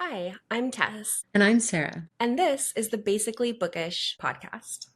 Hi, I'm Tess, And I'm Sarah. and this is the Basically Bookish Podcast.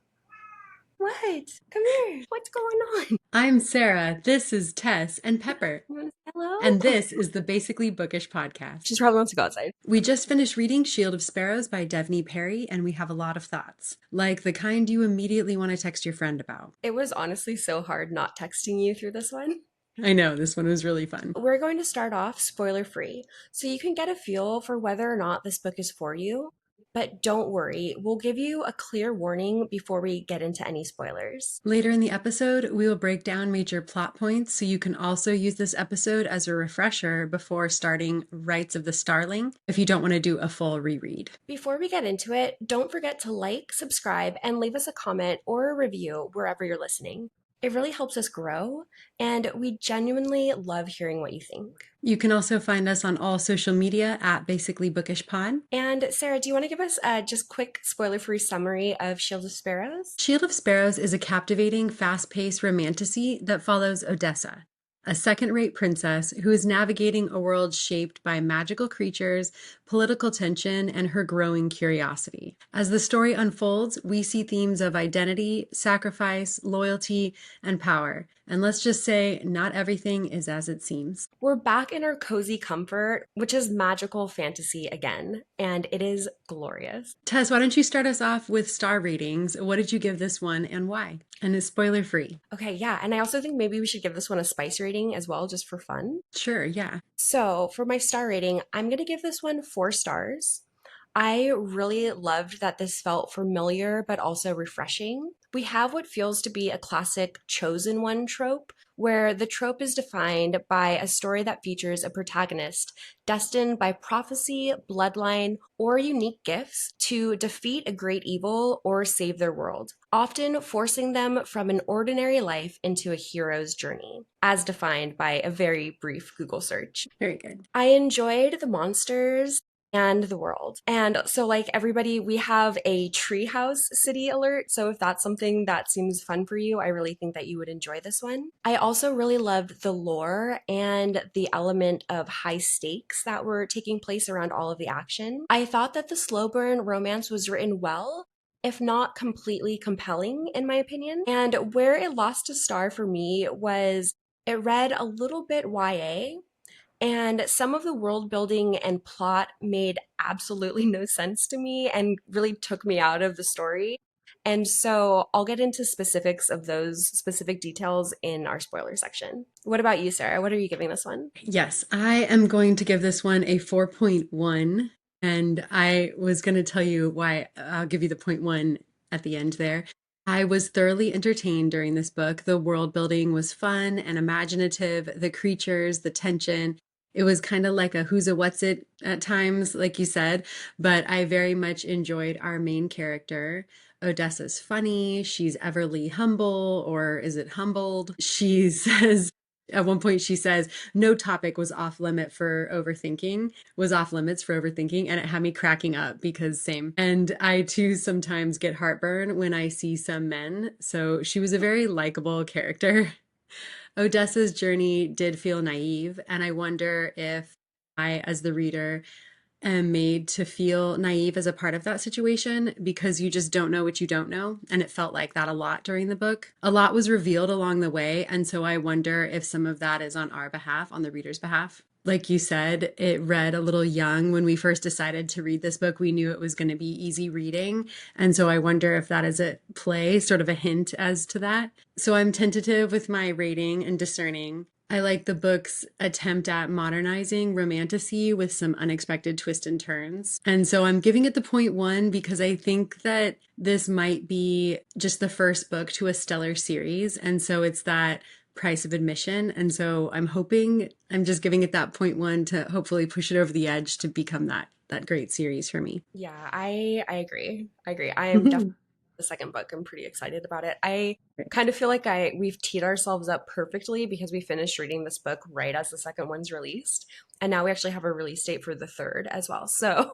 What? Come here. What's going on? I'm Sarah. This is Tess and Pepper. You want to say hello? And this is the Basically Bookish Podcast. She probably wants to go outside. We just finished reading Shield of Sparrows by Devney Perry, and we have a lot of thoughts. Like the kind you immediately want to text your friend about. It was honestly so hard not texting you through this one. I know, this one was really fun. We're going to start off spoiler free, so you can get a feel for whether or not this book is for you. But don't worry, we'll give you a clear warning before we get into any spoilers. Later in the episode, we will break down major plot points, so you can also use this episode as a refresher before starting Rites of the Starling if you don't want to do a full reread. Before we get into it, don't forget to like, subscribe, and leave us a comment or a review wherever you're listening. It really helps us grow, and we genuinely love hearing what you think. You can also find us on all social media at Basically Bookish Pod. And Sarah, do you want to give us a just quick spoiler-free summary of Shield of Sparrows? Shield of Sparrows is a captivating, fast-paced romantasy that follows Odessa, a second-rate princess who is navigating a world shaped by magical creatures, political tension, and her growing curiosity. As the story unfolds, we see themes of identity, sacrifice, loyalty, and power. And let's just say, not everything is as it seems. We're back in our cozy comfort, which is magical fantasy again, and it is glorious. Tess, why don't you start us off with star ratings? What did you give this one and why? And it's spoiler-free. Okay, yeah, and I also think maybe we should give this one a spice rating as well, just for fun. Sure, yeah. So for my star rating, I'm going to give this one 4 stars. I really loved that this felt familiar but also refreshing. We have what feels to be a classic chosen one trope, where the trope is defined by a story that features a protagonist destined by prophecy, bloodline, or unique gifts to defeat a great evil or save their world, often forcing them from an ordinary life into a hero's journey, as defined by a very brief Google search. Very good. I enjoyed the monsters and the world. And so, like everybody, we have a treehouse city alert. So if that's something that seems fun for you, I really think that you would enjoy this one. I also really loved the lore and the element of high stakes that were taking place around all of the action. I thought that the slow burn romance was written well, if not completely compelling, in my opinion. And where it lost a star for me was it read a little bit YA. And some of the world building and plot made absolutely no sense to me and really took me out of the story. And so I'll get into specifics of those specific details in our spoiler section. What about you, Sarah? What are you giving this one? Yes, I am going to give this one a 4.1. And I was going to tell you why. I'll give you the 0.1 at the end there. I was thoroughly entertained during this book. The world building was fun and imaginative, the creatures, the tension. It was kind of like a who's a what's it at times, like you said, but I very much enjoyed our main character. Odessa's funny. She's everly humble, or is it humbled? She says, at one point she says, no topic was off limits for overthinking, and it had me cracking up because same. And I too sometimes get heartburn when I see some men. So she was a very likable character. Odessa's journey did feel naive, and I wonder if I, as the reader, am made to feel naive as a part of that situation because you just don't know what you don't know. And it felt like that a lot during the book. A lot was revealed along the way, and so I wonder if some of that is on our behalf, on the reader's behalf. Like you said, it read a little young. When we first decided to read this book, we knew it was going to be easy reading. And so I wonder if that is a play, sort of a hint as to that. So I'm tentative with my rating and discerning. I like the book's attempt at modernizing romantasy with some unexpected twists and turns. And so I'm giving it the 0.1 because I think that this might be just the first book to a stellar series. And so it's that price of admission. And so I'm just giving it that 0.1 to hopefully push it over the edge to become that great series for me. Yeah, I agree. I am definitely the second book. I'm pretty excited about it. I kind of feel like we've teed ourselves up perfectly because we finished reading this book right as the second one's released. And now we actually have a release date for the third as well. So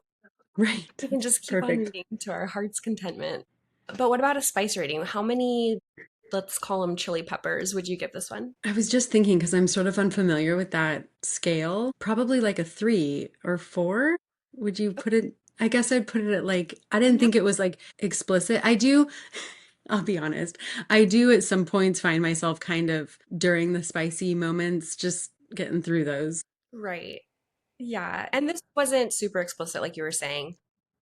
right. We can just keep on reading to our heart's contentment. But what about a spice rating? How many, let's call them chili peppers, would you give this one? I was just thinking, because I'm sort of unfamiliar with that scale, probably like a 3 or 4. Would you put it? I guess I'd put it at like, I didn't think it was like explicit. I do, I'll be honest, I do at some points find myself kind of during the spicy moments, just getting through those. Right. Yeah. And this wasn't super explicit, like you were saying.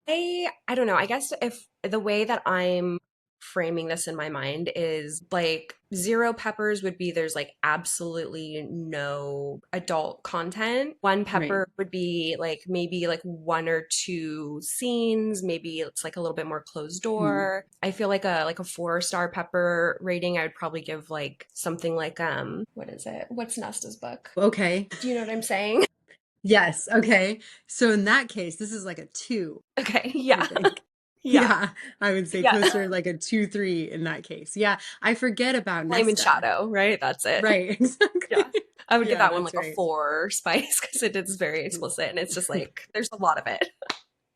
I don't know. I guess if the way that I'm framing this in my mind is like zero peppers would be there's like absolutely no adult content. One Right. pepper would be like maybe like one or two scenes, maybe it's like a little bit more closed Mm. door. I feel like a 4-star pepper rating, I would probably give like something like what is it? What's Nesta's book? Okay. Do you know what I'm saying? Yes. Okay. So in that case, this is like a two, Okay, I yeah. think. Yeah. Yeah, I would say Yeah. closer like a 2, 3 in that case. Yeah, I forget about Flame and Nesta. Shadow, right? That's it. Right, exactly. Yeah. I would give Yeah, that one that's like a right. 4 spice because it is very explicit and it's just like there's a lot of it.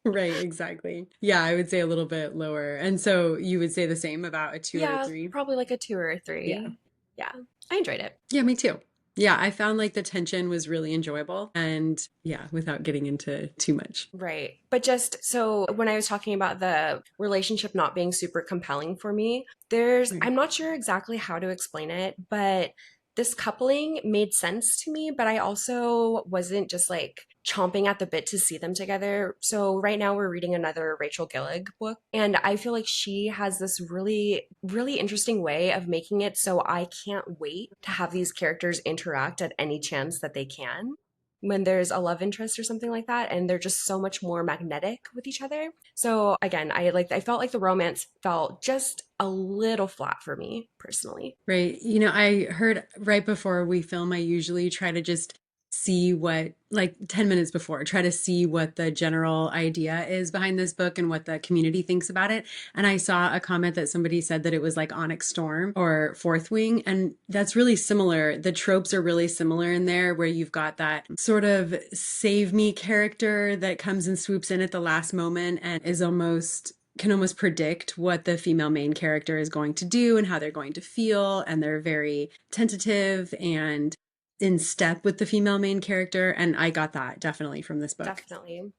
Right, exactly. Yeah, I would say a little bit lower. And so you would say the same about a two or a Yeah, three? probably like a 2 or a Yeah. 3. Yeah. I enjoyed it. Yeah, me too. Yeah, I found like the tension was really enjoyable and yeah, without getting into too much. Right. But just so when I was talking about the relationship not being super compelling for me, Right. I'm not sure exactly how to explain it, but this coupling made sense to me, but I also wasn't just like chomping at the bit to see them together. So right now we're reading another Rachel Gillig book, and I feel like she has this really, really interesting way of making it so I can't wait to have these characters interact at any chance that they can when there's a love interest or something like that, and they're just so much more magnetic with each other. So again, I felt like the romance felt just a little flat for me personally. Right. I heard right before we film, I usually try to just see what, like 10 minutes before, try to see what the general idea is behind this book and what the community thinks about it. And I saw a comment that somebody said that it was like Onyx Storm or Fourth Wing. And that's really similar. The tropes are really similar in there, where you've got that sort of save me character that comes and swoops in at the last moment and is almost can almost predict what the female main character is going to do and how they're going to feel. And they're very tentative and in step with the female main character. And I got that definitely from this book. Definitely.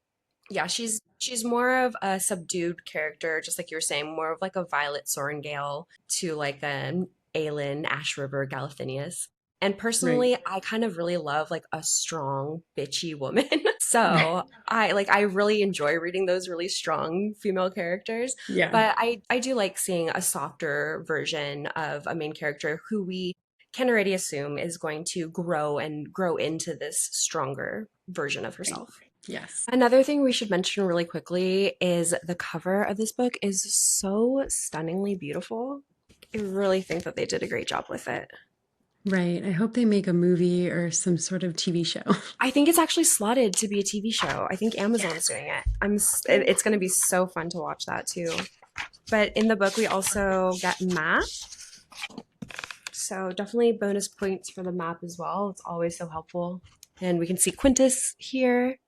Yeah, she's more of a subdued character, just like you were saying, more of like a Violet Sorrengail to like an Aelin Ash River Galathinius. And Right. personally, I kind of really love like a strong, bitchy woman. So I really enjoy reading those really strong female characters. Yeah. But I do like seeing a softer version of a main character who we can already assume is going to grow and grow into this stronger version of Right. herself. Yes. Another thing we should mention really quickly is the cover of this book is so stunningly beautiful. I really think that they did a great job with it. Right. I hope they make a movie or some sort of TV show. I think it's actually slotted to be a TV show. I think Amazon's Yes. doing it. It's going to be so fun to watch that too. But in the book we also get map. So definitely bonus points for the map as well. It's always so helpful. And we can see Quintus here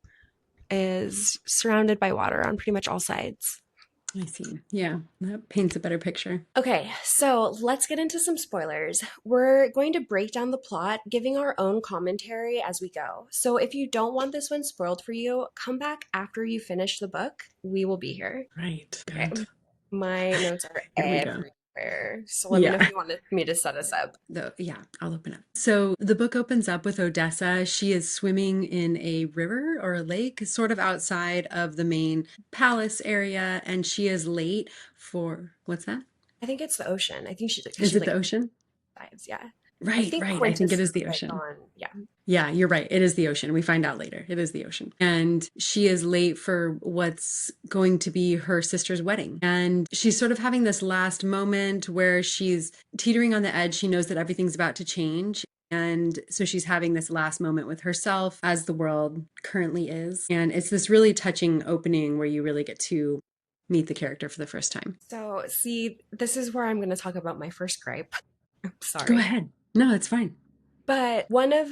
is surrounded by water on pretty much all sides. I see. Yeah. That paints a better picture. Okay, so let's get into some spoilers. We're going to break down the plot, giving our own commentary as we go. So if you don't want this one spoiled for you, come back after you finish the book. We will be here. Right. Okay, Good. my notes are Here we go. everywhere. So let me know if Yeah. you wanted me to set us up. Yeah, I'll open up. So the book opens up with Odessa. She is swimming in a river or a lake, sort of outside of the main palace area, and she is late for what's that? I think it's the ocean. I think Is she it like the ocean? dives, yeah. I Right, think right. I think Quintus it is is the like ocean. on, yeah. Yeah, you're right. It is the ocean. We find out later. It is the ocean. And she is late for what's going to be her sister's wedding. And she's sort of having this last moment where she's teetering on the edge. She knows that everything's about to change. And so she's having this last moment with herself as the world currently is. And it's this really touching opening where you really get to meet the character for the first time. So see, this is where I'm going to talk about my first gripe. I'm Go sorry. ahead. No, it's fine. But one of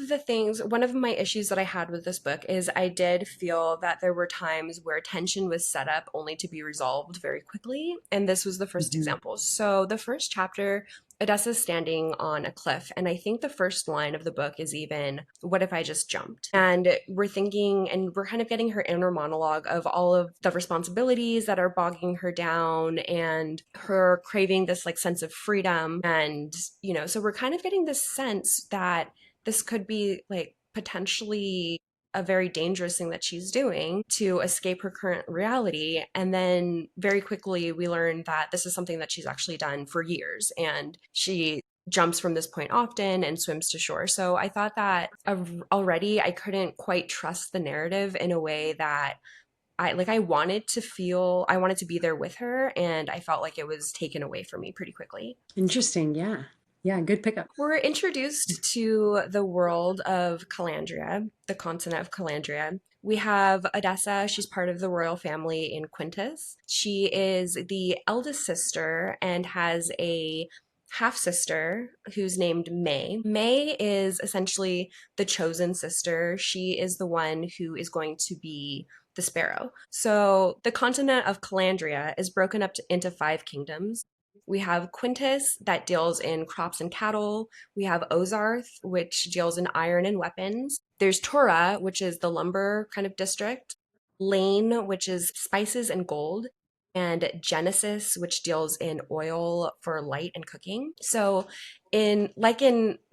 my issues that I had with this book is I did feel that there were times where tension was set up only to be resolved very quickly. And this was the first Mhm. example. So the first chapter Odessa's standing on a cliff, and I think the first line of the book is even, "What if I just jumped?" And we're thinking, and we're kind of getting her inner monologue of all of the responsibilities that are bogging her down and her craving this like sense of freedom. And, so we're kind of getting this sense that this could be like potentially a very dangerous thing that she's doing to escape her current reality. And then very quickly, we learn that this is something that she's actually done for years. And she jumps from this point often and swims to shore. So I thought that already I couldn't quite trust the narrative in a way that I wanted to be there with her, and I felt like it was taken away from me pretty quickly. Interesting. Yeah. Yeah, good pickup. We're introduced to the world of Calandria, the continent of Calandria. We have Odessa. She's part of the royal family in Quintus. She is the eldest sister and has a half sister who's named May. May is essentially the chosen sister. She is the one who is going to be the sparrow. So the continent of Calandria is broken up into five kingdoms. We have Quintus that deals in crops and cattle. We have Ozarth, which deals in iron and weapons. There's Tora, which is the lumber kind of district. Lane, which is spices and gold. And Genesis, which deals in oil for light and cooking. So in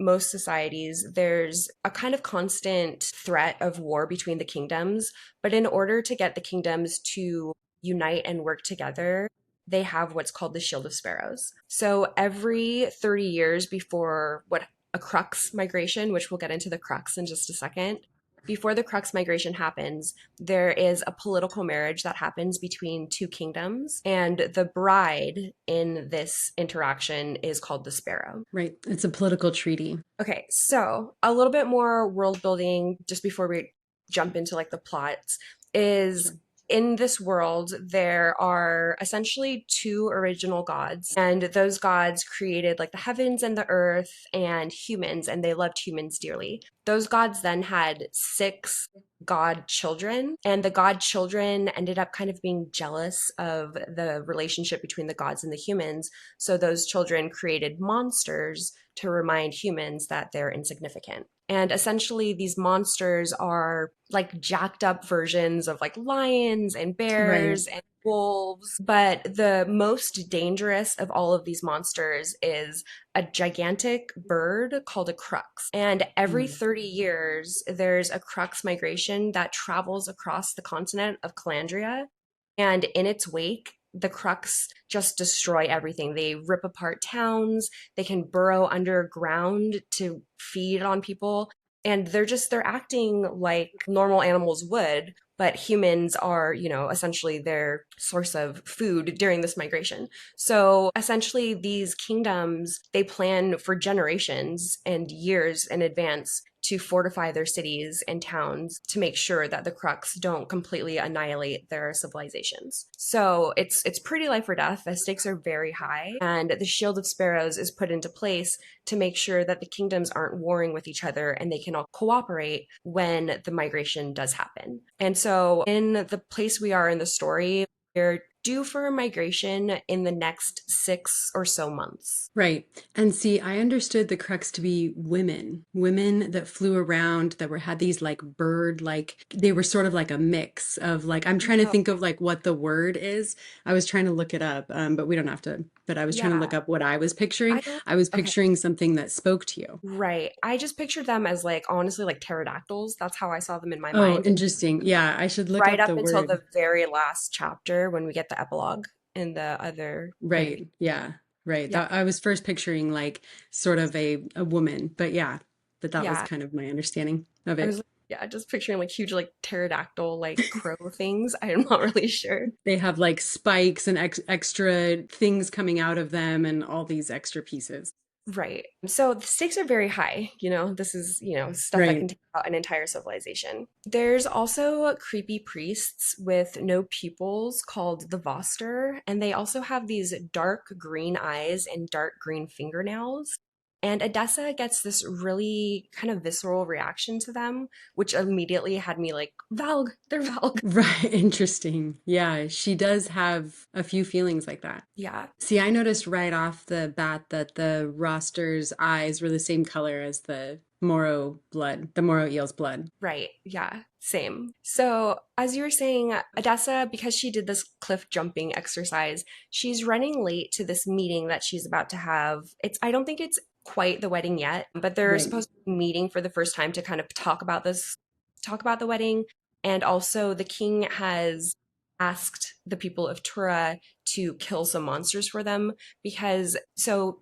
most societies, there's a kind of constant threat of war between the kingdoms. But in order to get the kingdoms to unite and work together, they have what's called the Shield of Sparrows. So every 30 years before what a crux migration, which we'll get into the crux in just a second, before the crux migration happens, there is a political marriage that happens between two kingdoms, and the bride in this interaction is called the sparrow. Right. It's a political treaty. Okay, so a little bit more world building just before we jump into like the plots is Sure. in this world, there are essentially two original gods, and those gods created like the heavens and the earth and humans, and they loved humans dearly. Those gods then had six god children, and the god children ended up kind of being jealous of the relationship between the gods and the humans. So those children created monsters to remind humans that they're insignificant. And essentially, these monsters are like jacked up versions of like lions and Right. bears and wolves. But the most dangerous of all of these monsters is a gigantic bird called a crux. And every Mm. 30 years, there's a crux migration that travels across the continent of Calandria. And in its wake, the crux just destroy everything. They rip apart towns, they can burrow underground to feed on people, and they're acting like normal animals would, but humans are, essentially their source of food during this migration. So essentially these kingdoms, they plan for generations and years in advance to fortify their cities and towns to make sure that the crux don't completely annihilate their civilizations. So it's pretty life or death. The stakes are very high, and the Shield of Sparrows is put into place to make sure that the kingdoms aren't warring with each other and they can all cooperate when the migration does happen. And so in the place we are in the story, we're due for a migration in the next 6 or so months. Right. And see, I understood the crux to be women that flew around that had these like bird, like they were sort of like a mix of like, I'm trying to No, think of like what the word is. I was trying to look it up, but we don't have to, but I was trying to look yeah, up what I was I picturing. don't. I was Okay. picturing something that spoke to you. Right. I just pictured them as like honestly like pterodactyls. That's how I saw them in my Oh, mind. interesting. Yeah, I should look Right up up the until word. the very last chapter when we get the epilogue in the other like Right. Yeah. Right. yeah. That I was first picturing like sort of a woman, but yeah, but that was Yeah. kind of my understanding of I it. was yeah, just picturing like huge like pterodactyl like crow things. I am not really sure. They have like spikes and extra things coming out of them and all these extra pieces. Right. So the stakes are very high. This is, stuff that Right. can take out an entire civilization. There's also creepy priests with no pupils called the Voster, and they also have these dark green eyes and dark green fingernails. And Odessa gets this really kind of visceral reaction to them, which immediately had me like, Valg, they're Valg. Right. Interesting. Yeah, she does have a few feelings like that. Yeah, See, I noticed right off the bat that the roster's eyes were the same color as the Moro eel's blood. right. Yeah, same. So, as you were saying, Odessa, because she did this cliff jumping exercise, she's running late to this meeting that she's about to have. I don't think it's quite the wedding yet, but they're Right. supposed to be meeting for the first time to kind of talk about the wedding. And also, the king has asked the people of Tura to kill some monsters for them because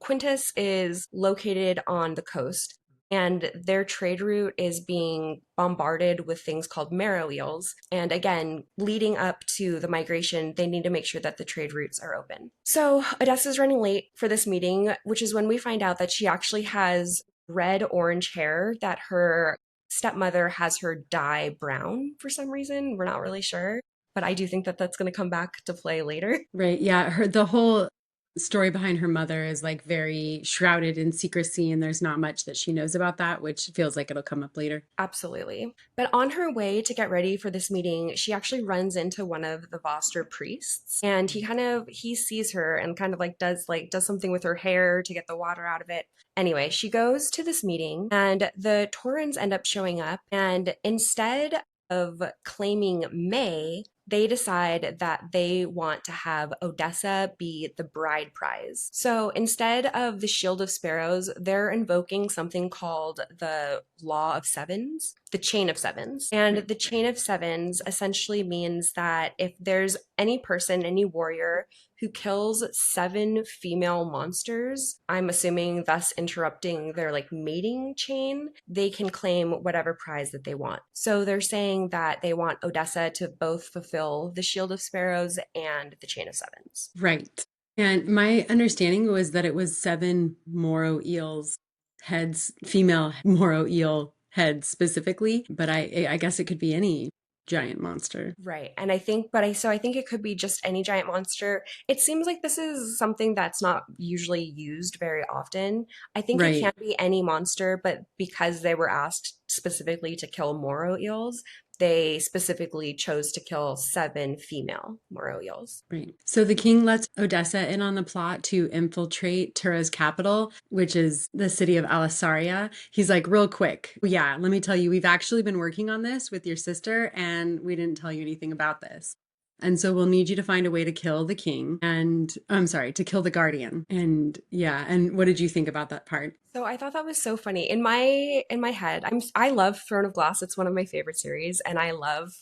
Quintus is located on the coast and their trade route is being bombarded with things called marrow eels. And again, leading up to the migration, they need to make sure that the trade routes are open. So Odessa's running late for this meeting, which is when we find out that she actually has red orange hair that her stepmother has her dye brown for some reason. We're not really sure, but I do think that that's going to come back to play later. Right. Yeah. The whole story behind her mother is like very shrouded in secrecy, and there's not much that she knows about that, which feels like it'll come up later. Absolutely. But on her way to get ready for this meeting, she actually runs into one of the Voster priests and he sees her and kind of does something with her hair to get the water out of it. Anyway, she goes to this meeting and the Taurens end up showing up and instead of claiming May, they decide that they want to have Odessa be the bride prize. So instead of the Shield of Sparrows, they're invoking something called the Law of Sevens, the Chain of Sevens. And the Chain of Sevens essentially means that if there's any person, any warrior who kills 7 female monsters, I'm assuming thus interrupting their like mating chain, they can claim whatever prize that they want. So they're saying that they want Odessa to both fulfill the Shield of Sparrows and the Chain of Sevens. Right. And my understanding was that it was 7 Moro eels heads, female Moro eel heads specifically, but I guess it could be any giant monster. Right. And I think it could be just any giant monster. It seems like this is something that's not usually used very often. I think it Right. can be any monster, but because they were asked specifically to kill Moro eels, they specifically chose to kill 7 female Moro eels. Right. So the king lets Odessa in on the plot to infiltrate Tura's capital, which is the city of Alisaria. He's like, real quick, yeah, let me tell you, we've actually been working on this with your sister, and we didn't tell you anything about this. And so we'll need you to find a way to kill the king and I'm sorry, to kill the guardian. And yeah, and what did you think about that part? So I thought that was so funny. In my head, I love Throne of Glass. It's one of my favorite series, and I love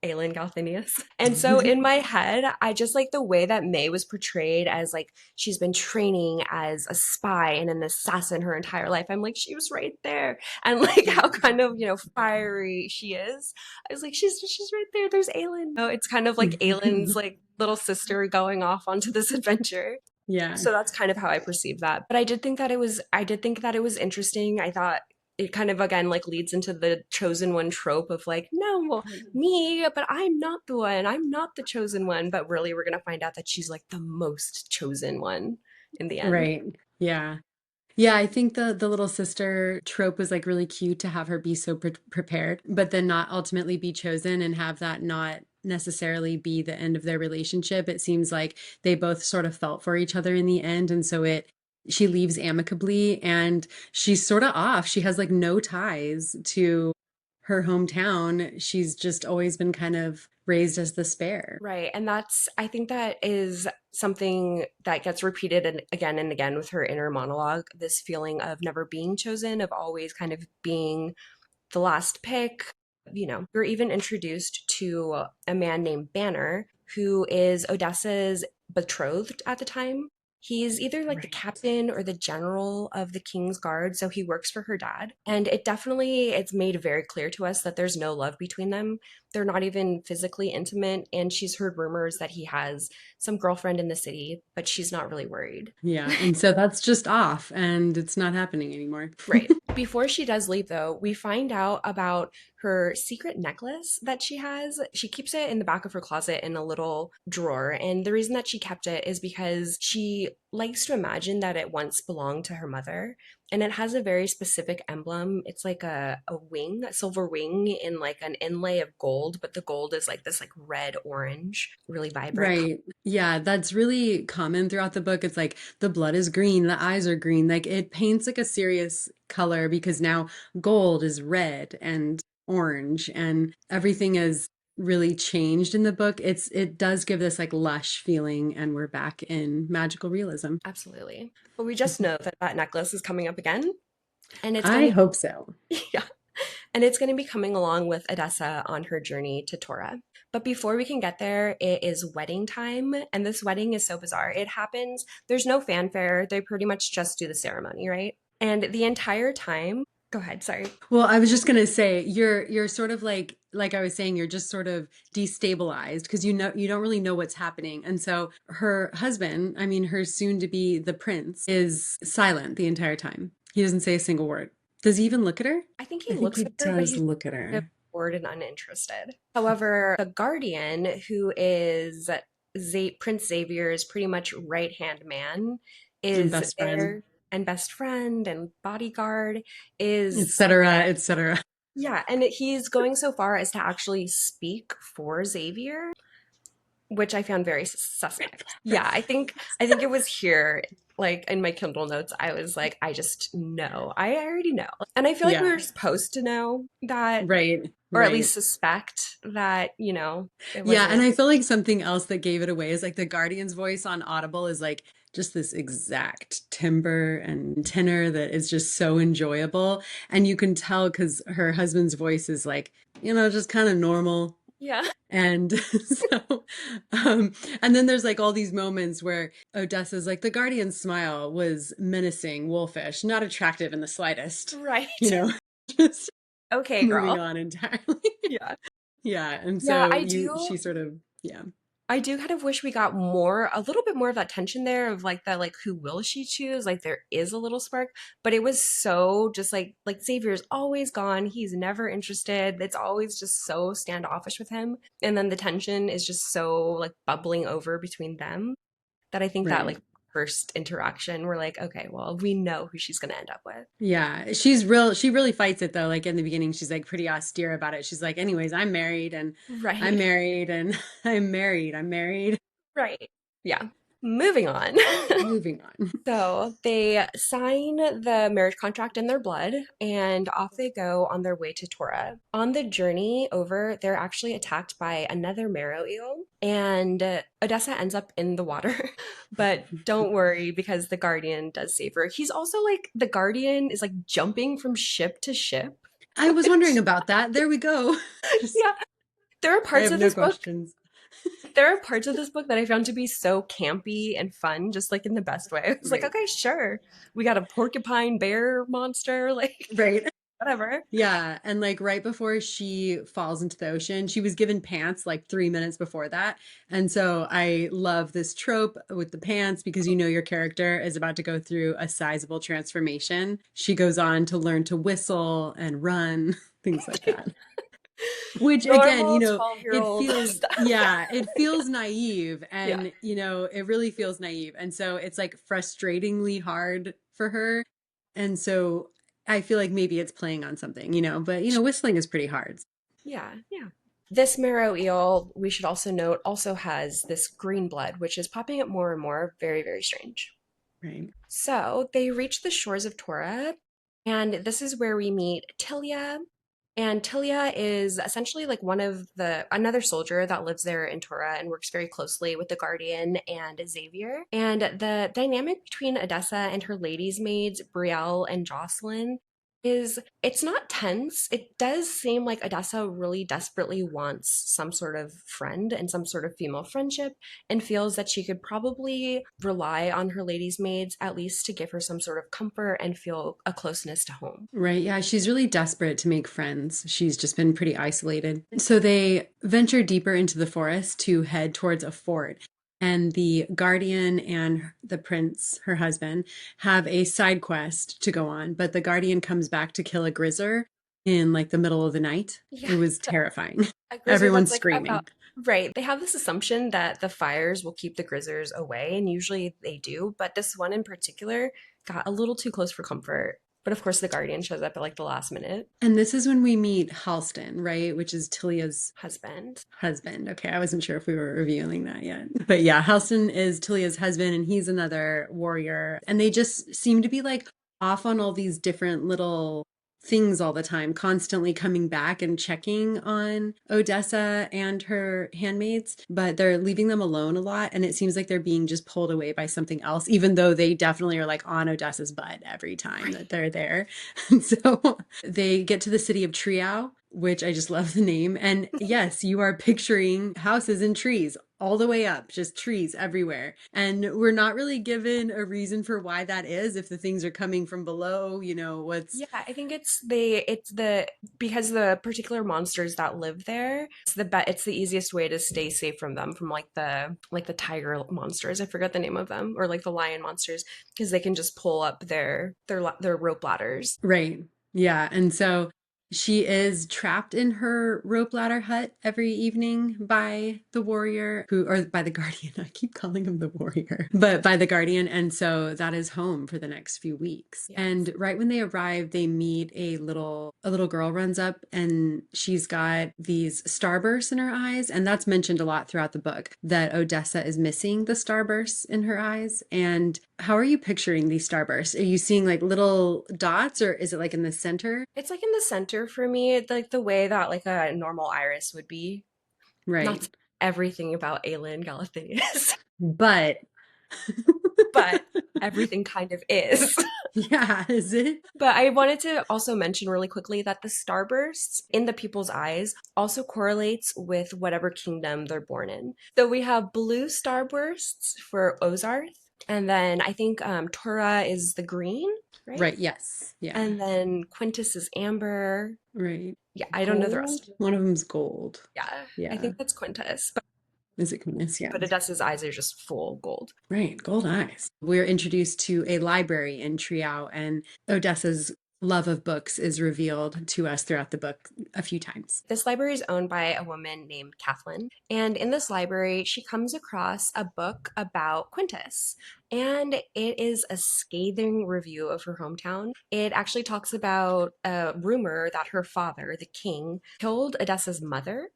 Aelin Galthinius. And so in my head, I just like the way that May was portrayed as like she's been training as a spy and an assassin her entire life. I'm like, she was right there. And like how kind of, fiery she is. I was like, she's right there. There's Aelin. Oh, it's kind of like Aelin's like little sister going off onto this adventure. Yeah. So that's kind of how I perceived that. But I did think that it was interesting. I thought it kind of again like leads into the chosen one trope of like, no, well, me, but I'm not the one. I'm not the chosen one. But really we're gonna find out that she's like the most chosen one in the end. Right. Yeah. Yeah, I think the little sister trope was like really cute to have her be so prepared, but then not ultimately be chosen and have that not necessarily be the end of their relationship. It seems like they both sort of felt for each other in the end, and so she leaves amicably and she's sort of off. She has like no ties to her hometown. She's just always been kind of raised as the spare. Right. And I think that is something that gets repeated and again with her inner monologue, this feeling of never being chosen, of always kind of being the last pick. We're even introduced to a man named Banner, who is Odessa's betrothed at the time. He's either like the Right. captain or the general of the king's guard, so he works for her dad. And it's made very clear to us that there's no love between them. They're not even physically intimate, and she's heard rumors that he has some girlfriend in the city, but she's not really worried. Yeah. And so that's just off and it's not happening anymore. Right. Before she does leave, though, we find out about her secret necklace that she has. She keeps it in the back of her closet in a little drawer. And the reason that she kept it is because she likes to imagine that it once belonged to her mother. And it has a very specific emblem. It's like a wing, a silver wing in like an inlay of gold, but the gold is like this like red orange, really vibrant color. Right. Yeah, that's really common throughout the book. It's like the blood is green, the eyes are green. Like it paints like a serious color because now gold is red and orange and everything is really changed in the book. It does give this like lush feeling and we're back in magical realism. Absolutely. But we just know that that necklace is coming up again, and it's I going hope so. to, yeah, and it's going to be coming along with Odessa on her journey to Torah. But before we can get there, it is wedding time, and this wedding is so bizarre. It happens, there's no fanfare. They pretty much just do the ceremony, right? And the entire time, go ahead, sorry. Well, I was just gonna say you're sort of like I was saying, you're just sort of destabilized because you don't really know what's happening. And so her husband, I mean her soon to be the prince, is silent the entire time. He doesn't say a single word. Does he even look at her? I think I he think looks he at her, but does he's look at kind of her. bored and uninterested. However, the guardian, who is Prince Xavier's pretty much right-hand man, And is best friend, there, and best friend and bodyguard is, etc., etc. yeah, and he's going so far as to actually speak for Xavier, which I found very suspect. Yeah, I think it was here, like in my Kindle notes, I was like, I just know. I already know. And I feel like we Yeah, were supposed to know that, right, or at right. least suspect that, it Yeah, and wasn't. I feel like something else that gave it away is like the Guardian's voice on Audible is like just this exact timbre and tenor that is just so enjoyable. And you can tell because her husband's voice is like, just kind of normal. Yeah. And so, um, and then there's like all these moments where Odessa's like, the Guardian's smile was menacing, wolfish, not attractive in the slightest, you Right. know, just Okay, moving girl. on entirely. Yeah. Yeah, and Yeah, so she sort of, yeah. I do kind of wish we got more, a little bit more of that tension there of like that, like who will she choose? Like there is a little spark, but it was so just like Xavier's always gone. He's never interested. It's always just so standoffish with him. And then the tension is just so like bubbling over between them that I think that Right. like first interaction, we're like, okay, well, we know who she's gonna end up with. Yeah, she really fights it though. Like in the beginning, she's like pretty austere about it. She's like, anyways, I'm married and I'm Right. married and I'm married. Right. Yeah. Moving on. Moving on. So they sign the marriage contract in their blood and off they go on their way to Torah. On the journey over, they're actually attacked by another marrow eel, and Odessa ends up in the water. But don't worry because the Guardian does save her. He's also like, the Guardian is like jumping from ship to ship. I was wondering about that. There we go. Just, Yeah, there are I parts have of no this book questions. there are parts of this book that I found to be so campy and fun, just like in the best way. I was like, Right. okay, sure. We got a porcupine bear monster, like Right. whatever. Yeah, and like right before she falls into the ocean, she was given pants like 3 minutes before that. And so I love this trope with the pants because you know your character is about to go through a sizable transformation. She goes on to learn to whistle and run, things like that. Which again, Normal 12-year-old stuff. Yeah. it feels naive Yeah. and it really feels naive. And so it's like frustratingly hard for her. And so I feel like maybe it's playing on something, but whistling is pretty hard. Yeah. Yeah. This marrow eel, we should also note, also has this green blood, which is popping up more and more. Very, very strange. Right. So they reach the shores of Torah, and this is where we meet Tilia. And Tilia is essentially like one of another soldier that lives there in Torah and works very closely with the Guardian and Xavier. And the dynamic between Odessa and her ladies' maids, Brielle and Jocelyn, is it's not tense. It does seem like Odessa really desperately wants some sort of friend and some sort of female friendship and feels that she could probably rely on her ladies' maids at least to give her some sort of comfort and feel a closeness to home. Right. Yeah. She's really desperate to make friends. She's just been pretty isolated. So they venture deeper into the forest to head towards a fort. And the guardian and the prince, her husband, have a side quest to go on. But the guardian comes back to kill a grizzer. in like the middle of the night. Yeah, It was terrifying. a grizzer that's Everyone's like about screaming. right. They have this assumption that the fires will keep the grizzers away, and usually they do, but this one in particular got a little too close for comfort. But of course, the Guardian shows up at like the last minute. And this is when we meet Halston, right? Which is Tilia's Husband. husband. Okay, I wasn't sure if we were revealing that yet. But yeah, Halston is Tilia's husband and he's another warrior. And they just seem to be like off on all these different little things all the time, constantly coming back and checking on Odessa and her handmaids, but they're leaving them alone a lot. And it seems like they're being just pulled away by something else, even though they definitely are like on Odessa's butt every time that they're there. And so they get to the city of Triau, which I just love the name. And yes, you are picturing houses and trees all the way up, just trees everywhere. And we're not really given a reason for why that is, if the things are coming from below, what's. Yeah, I think it's the because the particular monsters that live there, it's the easiest way to stay safe from them, from like the tiger monsters. I forget the name of them, or like the lion monsters, because they can just pull up their rope ladders. Right. Yeah. And so she is trapped in her rope ladder hut every evening by the warrior or by the guardian. I keep calling him the warrior, but by the guardian. And so that is home for the next few weeks. Yes. And right when they arrive, they meet a little girl runs up and she's got these starbursts in her eyes. And that's mentioned a lot throughout the book that Odessa is missing the starbursts in her eyes. And how are you picturing these starbursts? Are you seeing like little dots or is it like in the center? It's like in the center for me, like the way that like a normal iris would be. Right. Not everything about Aelin Galathynius, But but everything kind of is. yeah, is it? But I wanted to also mention really quickly that the starbursts in the people's eyes also correlates with whatever kingdom they're born in. So we have blue starbursts for Ozarth, and then I think Tora is the green, right? Right, yes. Yeah. And then Quintus is amber. Right. Yeah, I don't know the Gold? rest. One of them's gold. Yeah, I Yeah. think that's Quintus, Is it Quintus? Yeah. but Odessa's eyes are just full gold. Right, gold eyes. We're introduced to a library in Triau, and Odessa's love of books is revealed to us throughout the book a few times. This library is owned by a woman named Kathleen. And in this library, she comes across a book about Quintus. And it is a scathing review of her hometown. It actually talks about a rumor that her father, the king, killed Odessa's mother.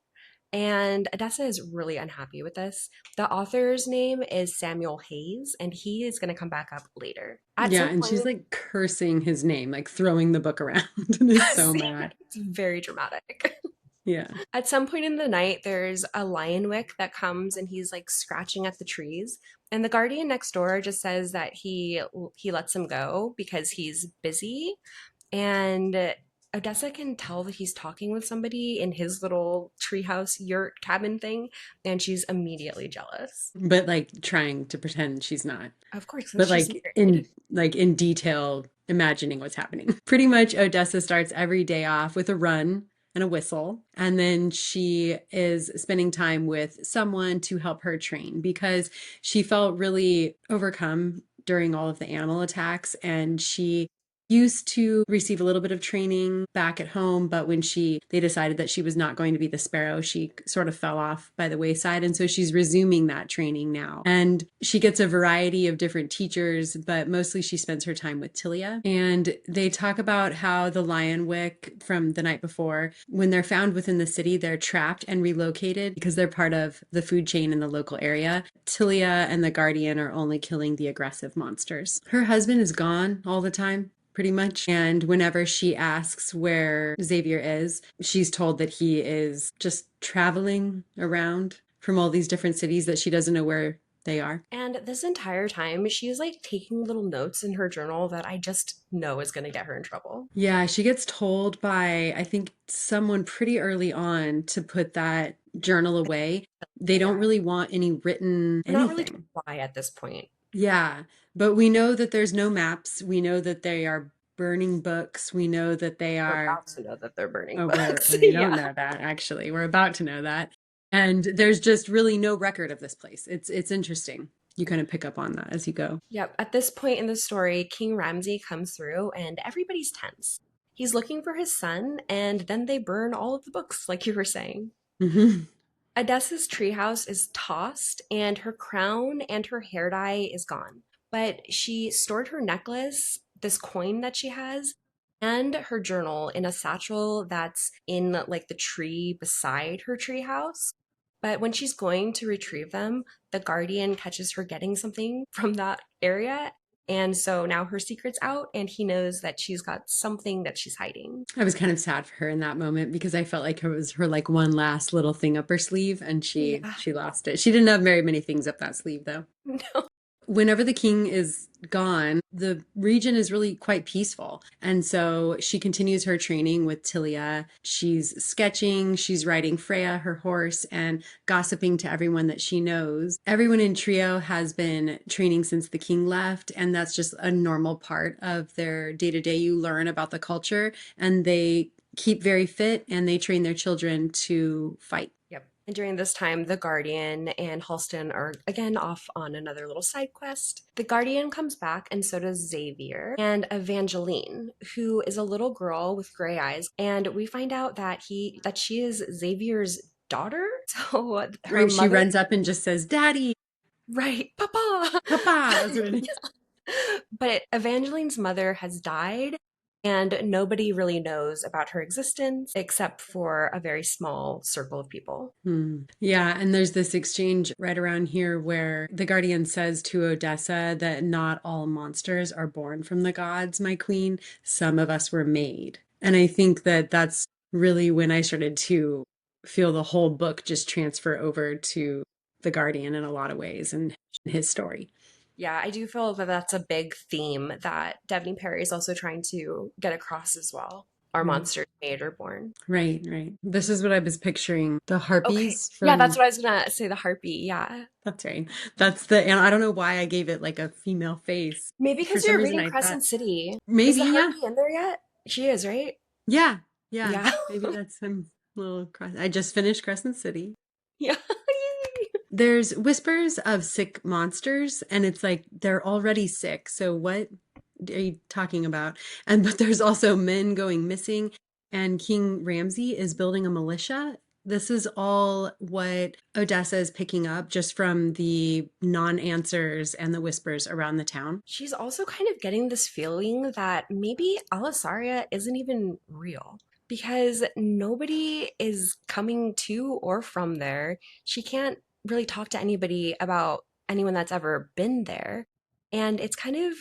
And Odessa is really unhappy with this. The author's name is Samuel Hayes, and he is going to come back up later. At Yeah, some and she's point, like cursing his name, like throwing the book around and is so mad. it's very dramatic. Yeah. At some point in the night, there's a lion wick that comes and he's like scratching at the trees. And the guardian next door just says that he lets him go because he's busy. And Odessa can tell that he's talking with somebody in his little treehouse yurt cabin thing, and she's immediately jealous. But like trying to pretend she's not. Of course, But she's in detail imagining what's happening. Pretty much Odessa starts every day off with a run and a whistle, and then she is spending time with someone to help her train because she felt really overcome during all of the animal attacks, and she used to receive a little bit of training back at home, but when they decided that she was not going to be the Sparrow, she sort of fell off by the wayside. And so she's resuming that training now. And she gets a variety of different teachers, but mostly she spends her time with Tilia. And they talk about how the lion wick from the night before, when they're found within the city, they're trapped and relocated because they're part of the food chain in the local area. Tilia and the Guardian are only killing the aggressive monsters. Her husband is gone all the time, pretty much. And whenever she asks where Xavier is, she's told that he is just traveling around from all these different cities that she doesn't know where they are. And this entire time, she's like taking little notes in her journal that I just know is going to get her in trouble. Yeah, she gets told by, I think, someone pretty early on to put that journal away. They don't really want any written We're not really anything. told why at this point. Yeah, but we know that there's no maps. We know that they are burning books. We know that they We're are. about to know that they're burning Oh, books. we don't know that actually. We're about to know that. And there's just really no record of this place. It's interesting. You kind of pick up on that as you go. Yep. At this point in the story, King Ramsay comes through and everybody's tense. He's looking for his son, and then they burn all of the books, like you were saying. Hmm. Odessa's treehouse is tossed, and her crown and her hair dye is gone. But she stored her necklace, this coin that she has, and her journal in a satchel that's in like the tree beside her treehouse. But when she's going to retrieve them, the guardian catches her getting something from that area. And so now her secret's out, and he knows that she's got something that she's hiding. I was kind of sad for her in that moment because I felt like it was her like one last little thing up her sleeve and Yeah. she lost it. She didn't have very many things up that sleeve though. No. Whenever the king is gone, the region is really quite peaceful. And so she continues her training with Tilia. She's sketching, she's riding Freya, her horse, and gossiping to everyone that she knows. Everyone in Trio has been training since the king left, and that's just a normal part of their day to day. You learn about the culture, and they keep very fit and they train their children to fight. Yep. And during this time, the Guardian and Halston are again off on another little side quest. The Guardian comes back, and so does Xavier and Evangeline, who is a little girl with gray eyes. And we find out that she is Xavier's daughter. So her Right? She mother, runs up and just says, Daddy, right, Papa. Papa. That's what it is. But Evangeline's mother has died, and nobody really knows about her existence except for a very small circle of people. Hmm. Yeah, and there's this exchange right around here where the Guardian says to Odessa that not all monsters are born from the gods, my queen. Some of us were made. And I think that that's really when I started to feel the whole book just transfer over to the Guardian in a lot of ways and his story. Yeah, I do feel that that's a big theme that Devney Perry is also trying to get across as well. Are Right, monsters made or born? right, right. This is what I was picturing. The Okay. harpies Yeah, that's from, what I was gonna say, the harpy. Yeah. that's right. That's the, and I don't know why I gave it like a female face. Maybe For because some you're reason reading I thought, Crescent City. Is maybe, the yeah. harpy in there yet? She is, right? Yeah, yeah. Yeah. Maybe that's some I just finished Crescent City. Yeah. There's whispers of sick monsters, and it's like they're already sick. So what are you talking about? And but there's also men going missing, and King Ramsay is building a militia. This is all what Odessa is picking up just from the non-answers and the whispers around the town. She's also kind of getting this feeling that maybe Alisaria isn't even real because nobody is coming to or from there. She can't really talk to anybody about anyone that's ever been there. And it's kind of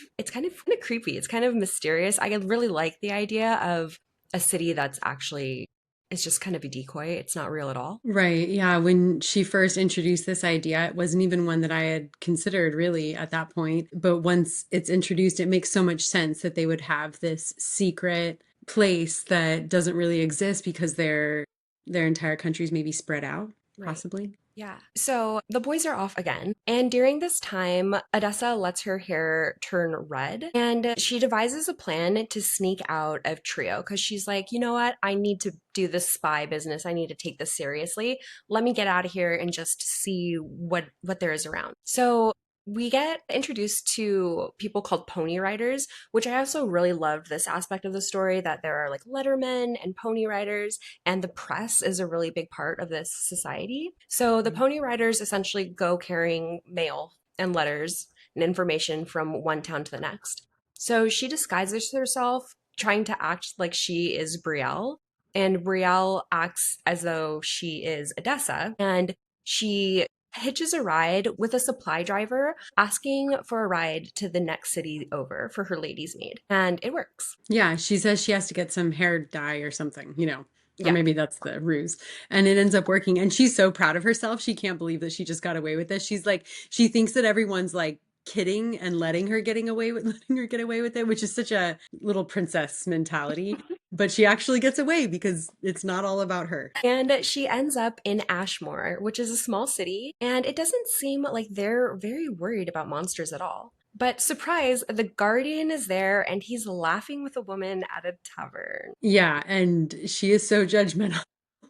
creepy. It's kind of mysterious. I really like the idea of a city that's actually it's just kind of a decoy. It's not real at all. Right. Yeah. When she first introduced this idea, it wasn't even one that I had considered really at that point. But once it's introduced, it makes so much sense that they would have this secret place that doesn't really exist because their entire countries maybe spread out, Right. possibly. Yeah. So the boys are off again. And during this time, Odessa lets her hair turn red and she devises a plan to sneak out of Trio because she's like, you know what? I need to do this spy business. I need to take this seriously. Let me get out of here and just see what there is around. So we get introduced to people called pony riders, which I also really loved this aspect of the story that there are like lettermen and pony riders and the press is a really big part of this society. So the Right. Pony Riders essentially go carrying mail and letters and information from one town to the next. So she disguises herself, trying to act like she is Brielle, and Brielle acts as though she is Odessa, and she hitches a ride with a supply driver asking for a ride to the next city over for her lady's maid. And it works. Yeah, she says she has to get some hair dye or something, or Yeah. maybe that's the ruse. And it ends up working. And she's so proud of herself. She can't believe that she just got away with this. She's like, she thinks that everyone's like kidding and letting her get away with it, which is such a little princess mentality. But she actually gets away because it's not all about her. And she ends up in Ashmore, which is a small city, and it doesn't seem like they're very worried about monsters at all. But surprise, the Guardian is there and he's laughing with a woman at a tavern. Yeah, and she is so judgmental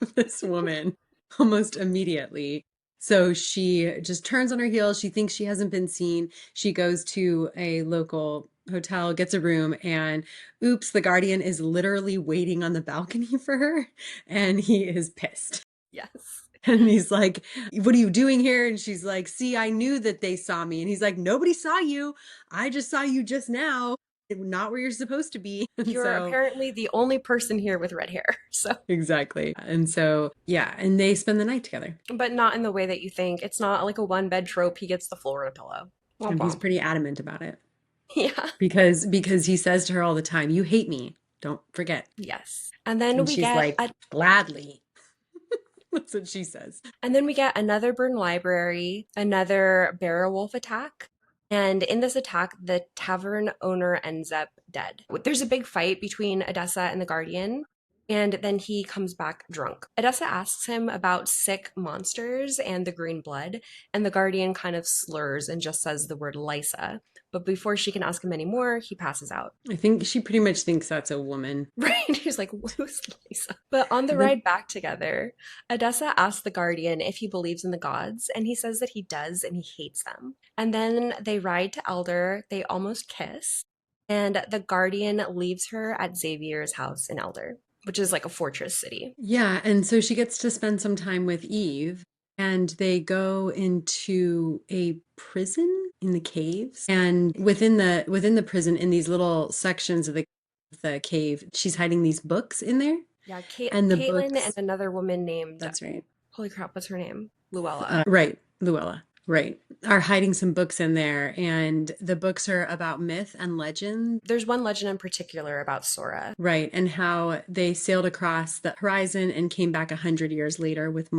of this woman almost immediately. So she just turns on her heel. She thinks she hasn't been seen. She goes to a local hotel, gets a room, and oops, the guardian is literally waiting on the balcony for her, and he is pissed. Yes. And he's like, "What are you doing here?" And she's like, "See, I knew that they saw me." And he's like, "Nobody saw you. I just saw you just now. Not where you're supposed to be." And You're so, apparently the only person here with red hair. So, exactly. And so, yeah, and they spend the night together. but not in the way that you think. It's not like a one bed trope. He gets the Florida pillow. Womp And he's womp. pretty adamant about it Yeah. because he says to her all the time, "You hate me. Don't forget." Yes. And then And we she's get like, a "Gladly." That's what she says. And then we get another burned library, another Beowulf attack. And in this attack, the tavern owner ends up dead. There's a big fight between Edessa and the Guardian, and then he comes back drunk. Edessa asks him about sick monsters and the green blood, and the Guardian kind of slurs and just says the word Lysa. But before she can ask him any more, he passes out. I think she pretty much thinks that's a woman. Right? He's like, who's Lisa? But on the The ride back together, Odessa asks the Guardian if he believes in the gods, and he says that he does and he hates them. And then they ride to Elder, they almost kiss, and the Guardian leaves her at Xavier's house in Elder, which is like a fortress city. Yeah, and so she gets to spend some time with Eve, and they go into a prison in the caves. And within the prison, in these little sections of the cave, she's hiding these books in there. Yeah, And the Caitlin and books, another woman named, that's right. holy crap, what's her name? Luella. Right, Luella, right, are hiding some books in there, and the books are about myth and legend. There's one legend in particular about Sora. Right, and how they sailed across the horizon and came back 100 years later with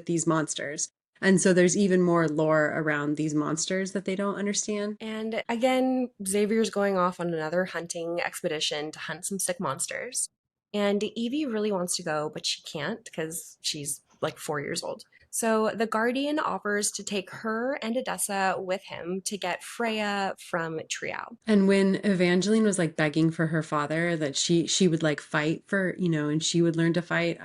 these monsters. And so there's even more lore around these monsters that they don't understand. And again, Xavier's going off on another hunting expedition to hunt some sick monsters. And Evie really wants to go, but she can't because she's like 4 years old. So the Guardian offers to take her and Odessa with him to get Freya from Trial. And when Evangeline was like begging for her father that she would like fight for, and she would learn to fight,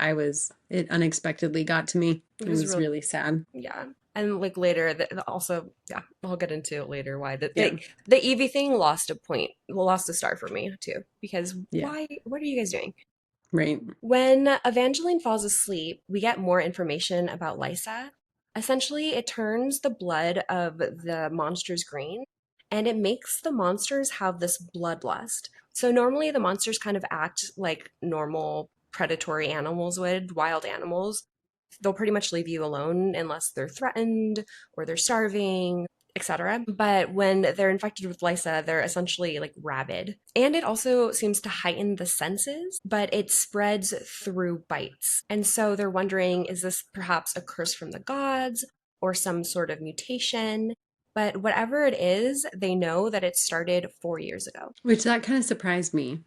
it unexpectedly got to me. It It was was really, really sad. yeah. And like later, also, yeah, I'll get into it later why Yeah. the Evie thing lost a point, lost a star for me too. Because Yeah. why? What are you guys doing? Right. When Evangeline falls asleep, we get more information about Lysa. Essentially, it turns the blood of the monsters green, and it makes the monsters have this bloodlust. So normally the monsters kind of act like normal predatory animals would, wild animals. They'll pretty much leave you alone unless they're threatened or they're starving, etc. But when they're infected with Lysa, they're essentially like rabid. And it also seems to heighten the senses, but it spreads through bites. And so they're wondering, is this perhaps a curse from the gods or some sort of mutation? But whatever it is, they know that it started 4 years ago. Which that kind of surprised me.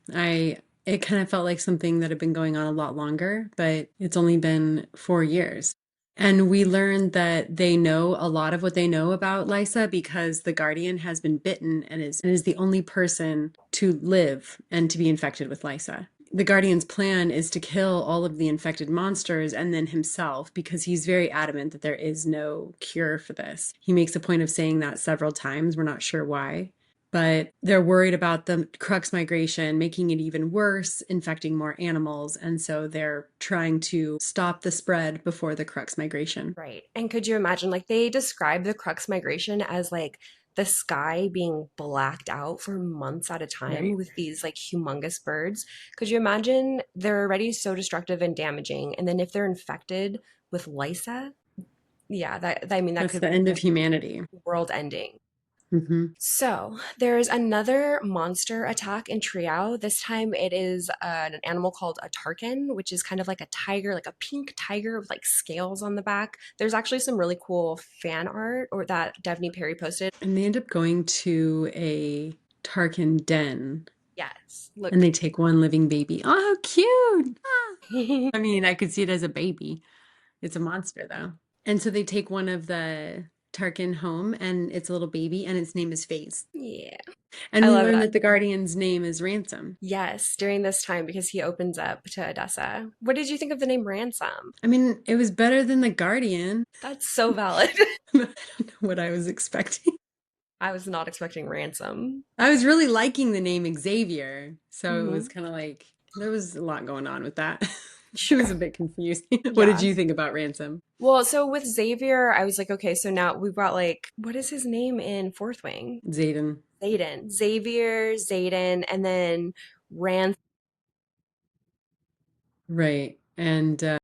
It kind of felt like something that had been going on a lot longer, but it's only been 4 years. And we learned that they know a lot of what they know about Lysa because the Guardian has been bitten and is the only person to live and to be infected with Lysa. The Guardian's plan is to kill all of the infected monsters and then himself because he's very adamant that there is no cure for this. He makes a point of saying that several times. We're not sure why. But they're worried about the crux migration, making it even worse, infecting more animals. And so they're trying to stop the spread before the crux migration. Right. And could you imagine, like, they describe the crux migration as like the sky being blacked out for months at a time Right. with these like humongous birds. Could you imagine they're already so destructive and damaging, and then if they're infected with Lysa, yeah, that That's could the be end of like humanity. world ending. Hmm. So there's another monster attack in Triao. This time it is an animal called a Tarkin, which is kind of like a tiger, like a pink tiger with like scales on the back. There's actually some really cool fan art or that Devney Perry posted. And they end up going to a Tarkin den Yes, and look. they take one living baby. Oh, how cute. Ah. I mean, I could see it as a baby. It's a monster, though. And so they take one of the Tarkin home, and it's a little baby, and its name is Phase. Yeah, And I we love learn that. that the Guardian's name is Ransom. Yes, during this time because he opens up to Odessa. What did you think of the name Ransom? I mean, it was better than the Guardian. That's so valid. I don't know what I was expecting. I was not expecting ransom. I was really liking the name Xavier, so it was Hmm. kind of like there was a lot going on with that. It was Sure. a bit confusing. What did Yeah. you think about Ransom? Well, so with Xavier, I was like, okay, so now we've got like, what is his name in Fourth Wing? Zayden. Zayden. Xavier, Zayden, and then Ransom. Right. And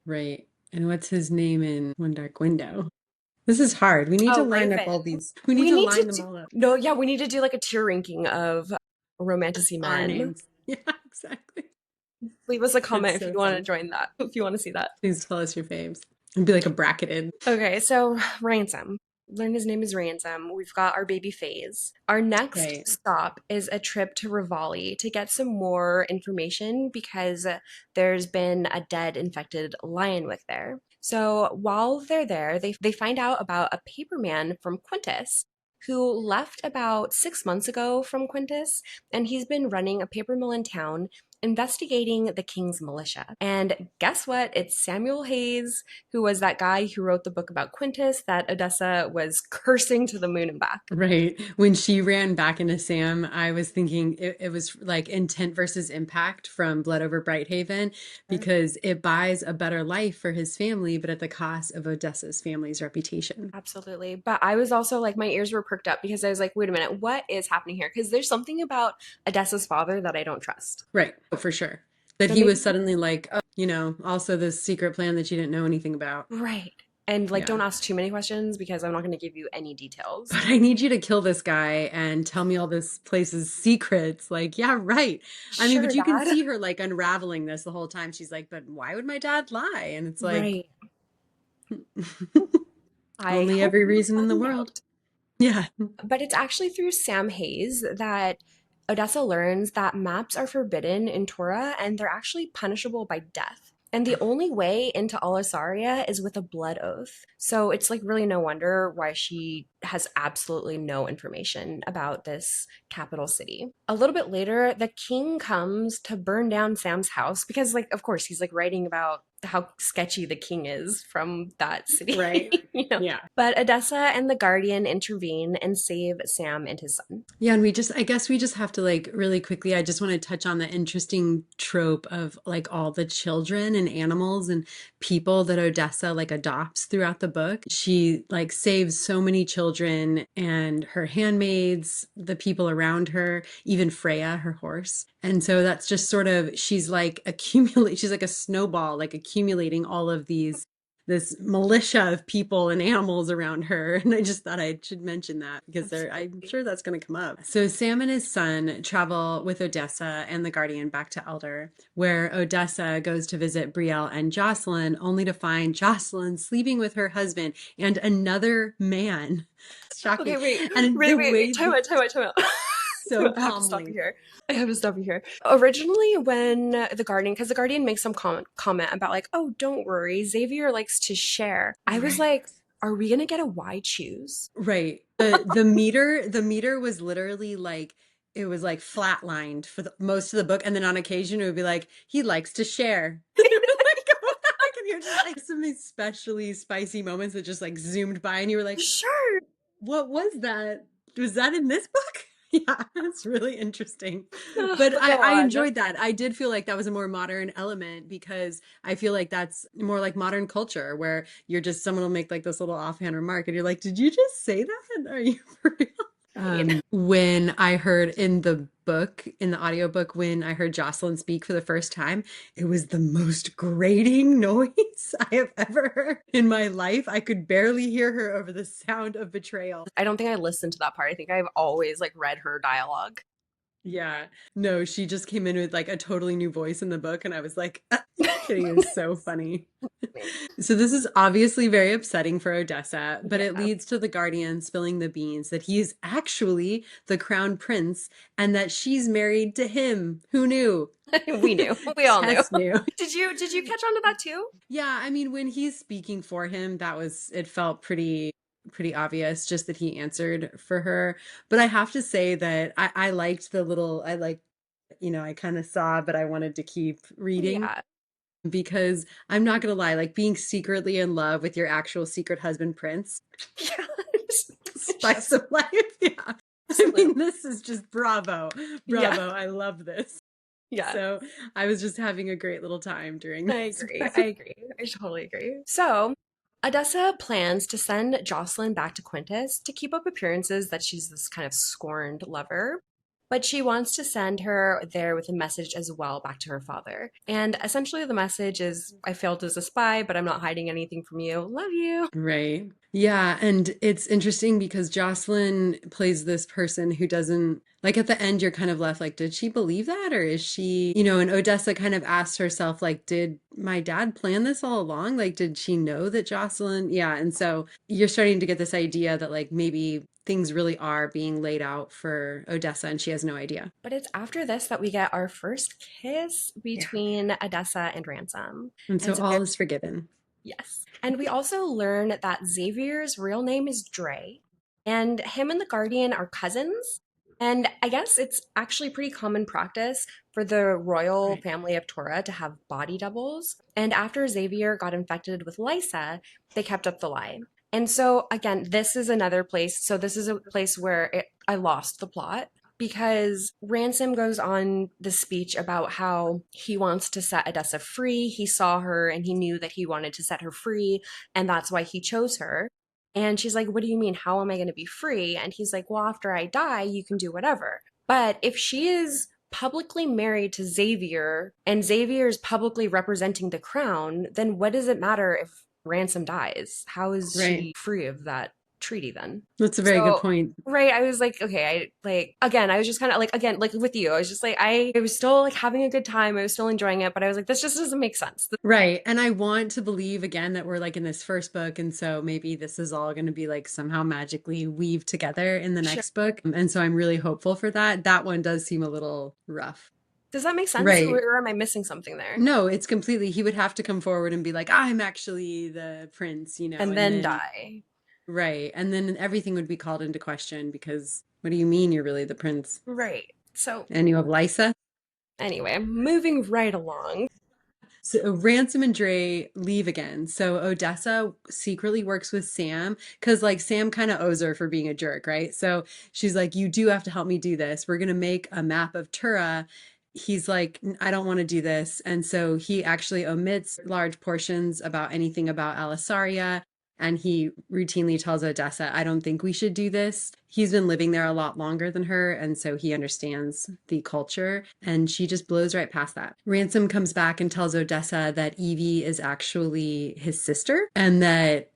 right. And what's his name in One Dark Window? This is hard. We need to Oh, line up all Raven. these. We need We to need to line them do, all up. no, yeah, we need to do like a tier ranking of romantasy Our men. names. Yeah, exactly. Leave us a That's comment if you so want to funny. join that, if you want to see that. Please tell us your faves. It'd be like a bracketed. Okay, so Ransom. Learn his name is Ransom. We've got our baby Phase. Our next Right. stop is a trip to Rivali to get some more information because there's been a dead infected lionwick there. So while they're there, they find out about a paperman from Quintus who left about 6 months ago from Quintus, and he's been running a paper mill in town investigating the king's militia. And guess what? It's Samuel Hayes, who was that guy who wrote the book about Quintus that Odessa was cursing to the moon and back. Right. When she ran back into Sam, I was thinking it was like intent versus impact from Blood Over Brighthaven because it buys a better life for his family, but at the cost of Odessa's family's reputation. Absolutely. But I was also like, my ears were perked up because I was like, wait a minute, what is happening here? Because there's something about Odessa's father that I don't trust. Right. For sure. That So he maybe, was suddenly like, oh, also this secret plan that you didn't know anything about. right. And like, Yeah. don't ask too many questions because I'm not going to give you any details. But I need you to kill this guy and tell me all this place's secrets. Like, yeah, right. I mean, Sure, but you can Dad. see her like unraveling this the whole time. She's like, but why would my dad lie? And it's like, Right. I only hope every we reason in the find world. out. Yeah. But it's actually through Sam Hayes that Odessa learns that maps are forbidden in Torah and they're actually punishable by death. And the only way into Alasaria is with a blood oath. So it's like really no wonder why she has absolutely no information about this capital city. A little bit later, the king comes to burn down Sam's house because, like, of course, he's like writing about how sketchy the king is from that city, Right. you know. Yeah. But Odessa and the Guardian intervene and save Sam and his son. Yeah, and I guess we just have to like really quickly, I just want to touch on the interesting trope of like all the children and animals and people that Odessa like adopts throughout the book. She like saves so many children and her handmaids, the people around her, even Freya, her horse. And so that's just sort of, she's like a snowball, like accumulating all of this militia of people and animals around her. And I just thought I should mention that because I'm Absolutely. sure that's going to come up. So Sam and his son travel with Odessa and the Guardian back to Elder, where Odessa goes to visit Brielle and Jocelyn, only to find Jocelyn sleeping with her husband and another man. Okay, Shocking. wait, And wait, the wait, wait. way Time out, time out, time out. so I have to stop you calmly. here. I have to stop you here. Originally, when the Guardian, because the Guardian makes some comment about like, oh, don't worry, Xavier likes to share. I was Right. like, are we gonna get a why choose? Right. The meter was literally like it was like flatlined for most of the book, and then on occasion it would be like he likes to share. Then it would like go back, and you're just like some especially spicy moments that just like zoomed by, and you were like, Sure. "What was that? Was that in this book?" Yeah, it's really interesting. Oh, But I go on. enjoyed that. I did feel like that was a more modern element because I feel like that's more like modern culture where you're just someone will make like this little offhand remark and you're like, did you just say that? Are you for real? Right. When I heard in the book, in the audiobook, when I heard Jocelyn speak for the first time, it was the most grating noise I have ever heard in my life. I could barely hear her over the sound of betrayal. I don't think I listened to that part. I think I've always like read her dialogue. Yeah. No, she just came in with like a totally new voice in the book, and I was like, kidding, it was so funny. So this is obviously very upsetting for Odessa, but it Yeah, leads to the Guardian spilling the beans that he is actually the crown prince and that she's married to him. Who knew? we knew. We all knew. Tess knew. Did you catch on to that too? Yeah, I mean, when he's speaking for him, it felt pretty obvious just that he answered for her. But I have to say that I liked I kind of saw, but I wanted to keep reading Yeah. because I'm not gonna lie, like being secretly in love with your actual secret husband prince, Yes. spice Just of life. Yeah. I absolutely. mean, this is just bravo. Yeah. Bravo. I love this. Yeah. So I was just having a great little time during I this agree. I book. agree. I totally agree. So, Odessa plans to send Jocelyn back to Quintus to keep up appearances that she's this kind of scorned lover. But she wants to send her there with a message as well back to her father. And essentially, the message is I failed as a spy, but I'm not hiding anything from you. Love you. Right. Yeah. And it's interesting because Jocelyn plays this person who doesn't, like at the end, you're kind of left like, did she believe that? Or is she, and Odessa kind of asked herself, like, did my dad plan this all along? Like, did she know that Jocelyn? Yeah. And so you're starting to get this idea that, like, maybe things really are being laid out for Odessa and she has no idea. But it's after this that we get our first kiss Yeah. between Odessa and Ransom. And And so so all is forgiven. yes. And we also learn that Xavier's real name is Dre, and him and the Guardian are cousins. And I guess it's actually pretty common practice for the royal Right. family of Tora to have body doubles. And after Xavier got infected with Lysa, they kept up the lie. And so, again, this is another place. So, this is a place where I lost the plot because Ransom goes on the speech about how he wants to set Odessa free. He saw her and he knew that he wanted to set her free, and that's why he chose her. And she's like, what do you mean? How am I going to be free? And he's like, well, after I die, you can do whatever. But if she is publicly married to Xavier and Xavier is publicly representing the crown, then what does it matter if Ransom dies? How is Right. she free of that treaty then? That's a very good So, point. right, I was like, okay, I like again, I was just kind of like again, like with you, I was just like I was still like having a good time. I was still enjoying it, but I was like, this just doesn't make sense. Right. And I want to believe again that we're like in this first book. And so maybe this is all going to be like somehow magically weaved together in the Sure. next book. And so I'm really hopeful for that. That one does seem a little rough. Does that make sense? Right. Or am I missing something there? No, it's completely, he would have to come forward and be like, I'm actually the prince, And and then then, die. right. And then everything would be called into question because what do you mean you're really the prince? Right. So And you have Lysa? anyway, moving right along. So Ransom and Dre leave again. So Odessa secretly works with Sam because like Sam kind of owes her for being a jerk, right? So she's like, you do have to help me do this. We're going to make a map of Tura. He's like, I don't want to do this. And so he actually omits large portions about anything about Alisaria. And he routinely tells Odessa, I don't think we should do this. He's been living there a lot longer than her, and so he understands the culture, and she just blows right past that. Ransom comes back and tells Odessa that Evie is actually his sister, and that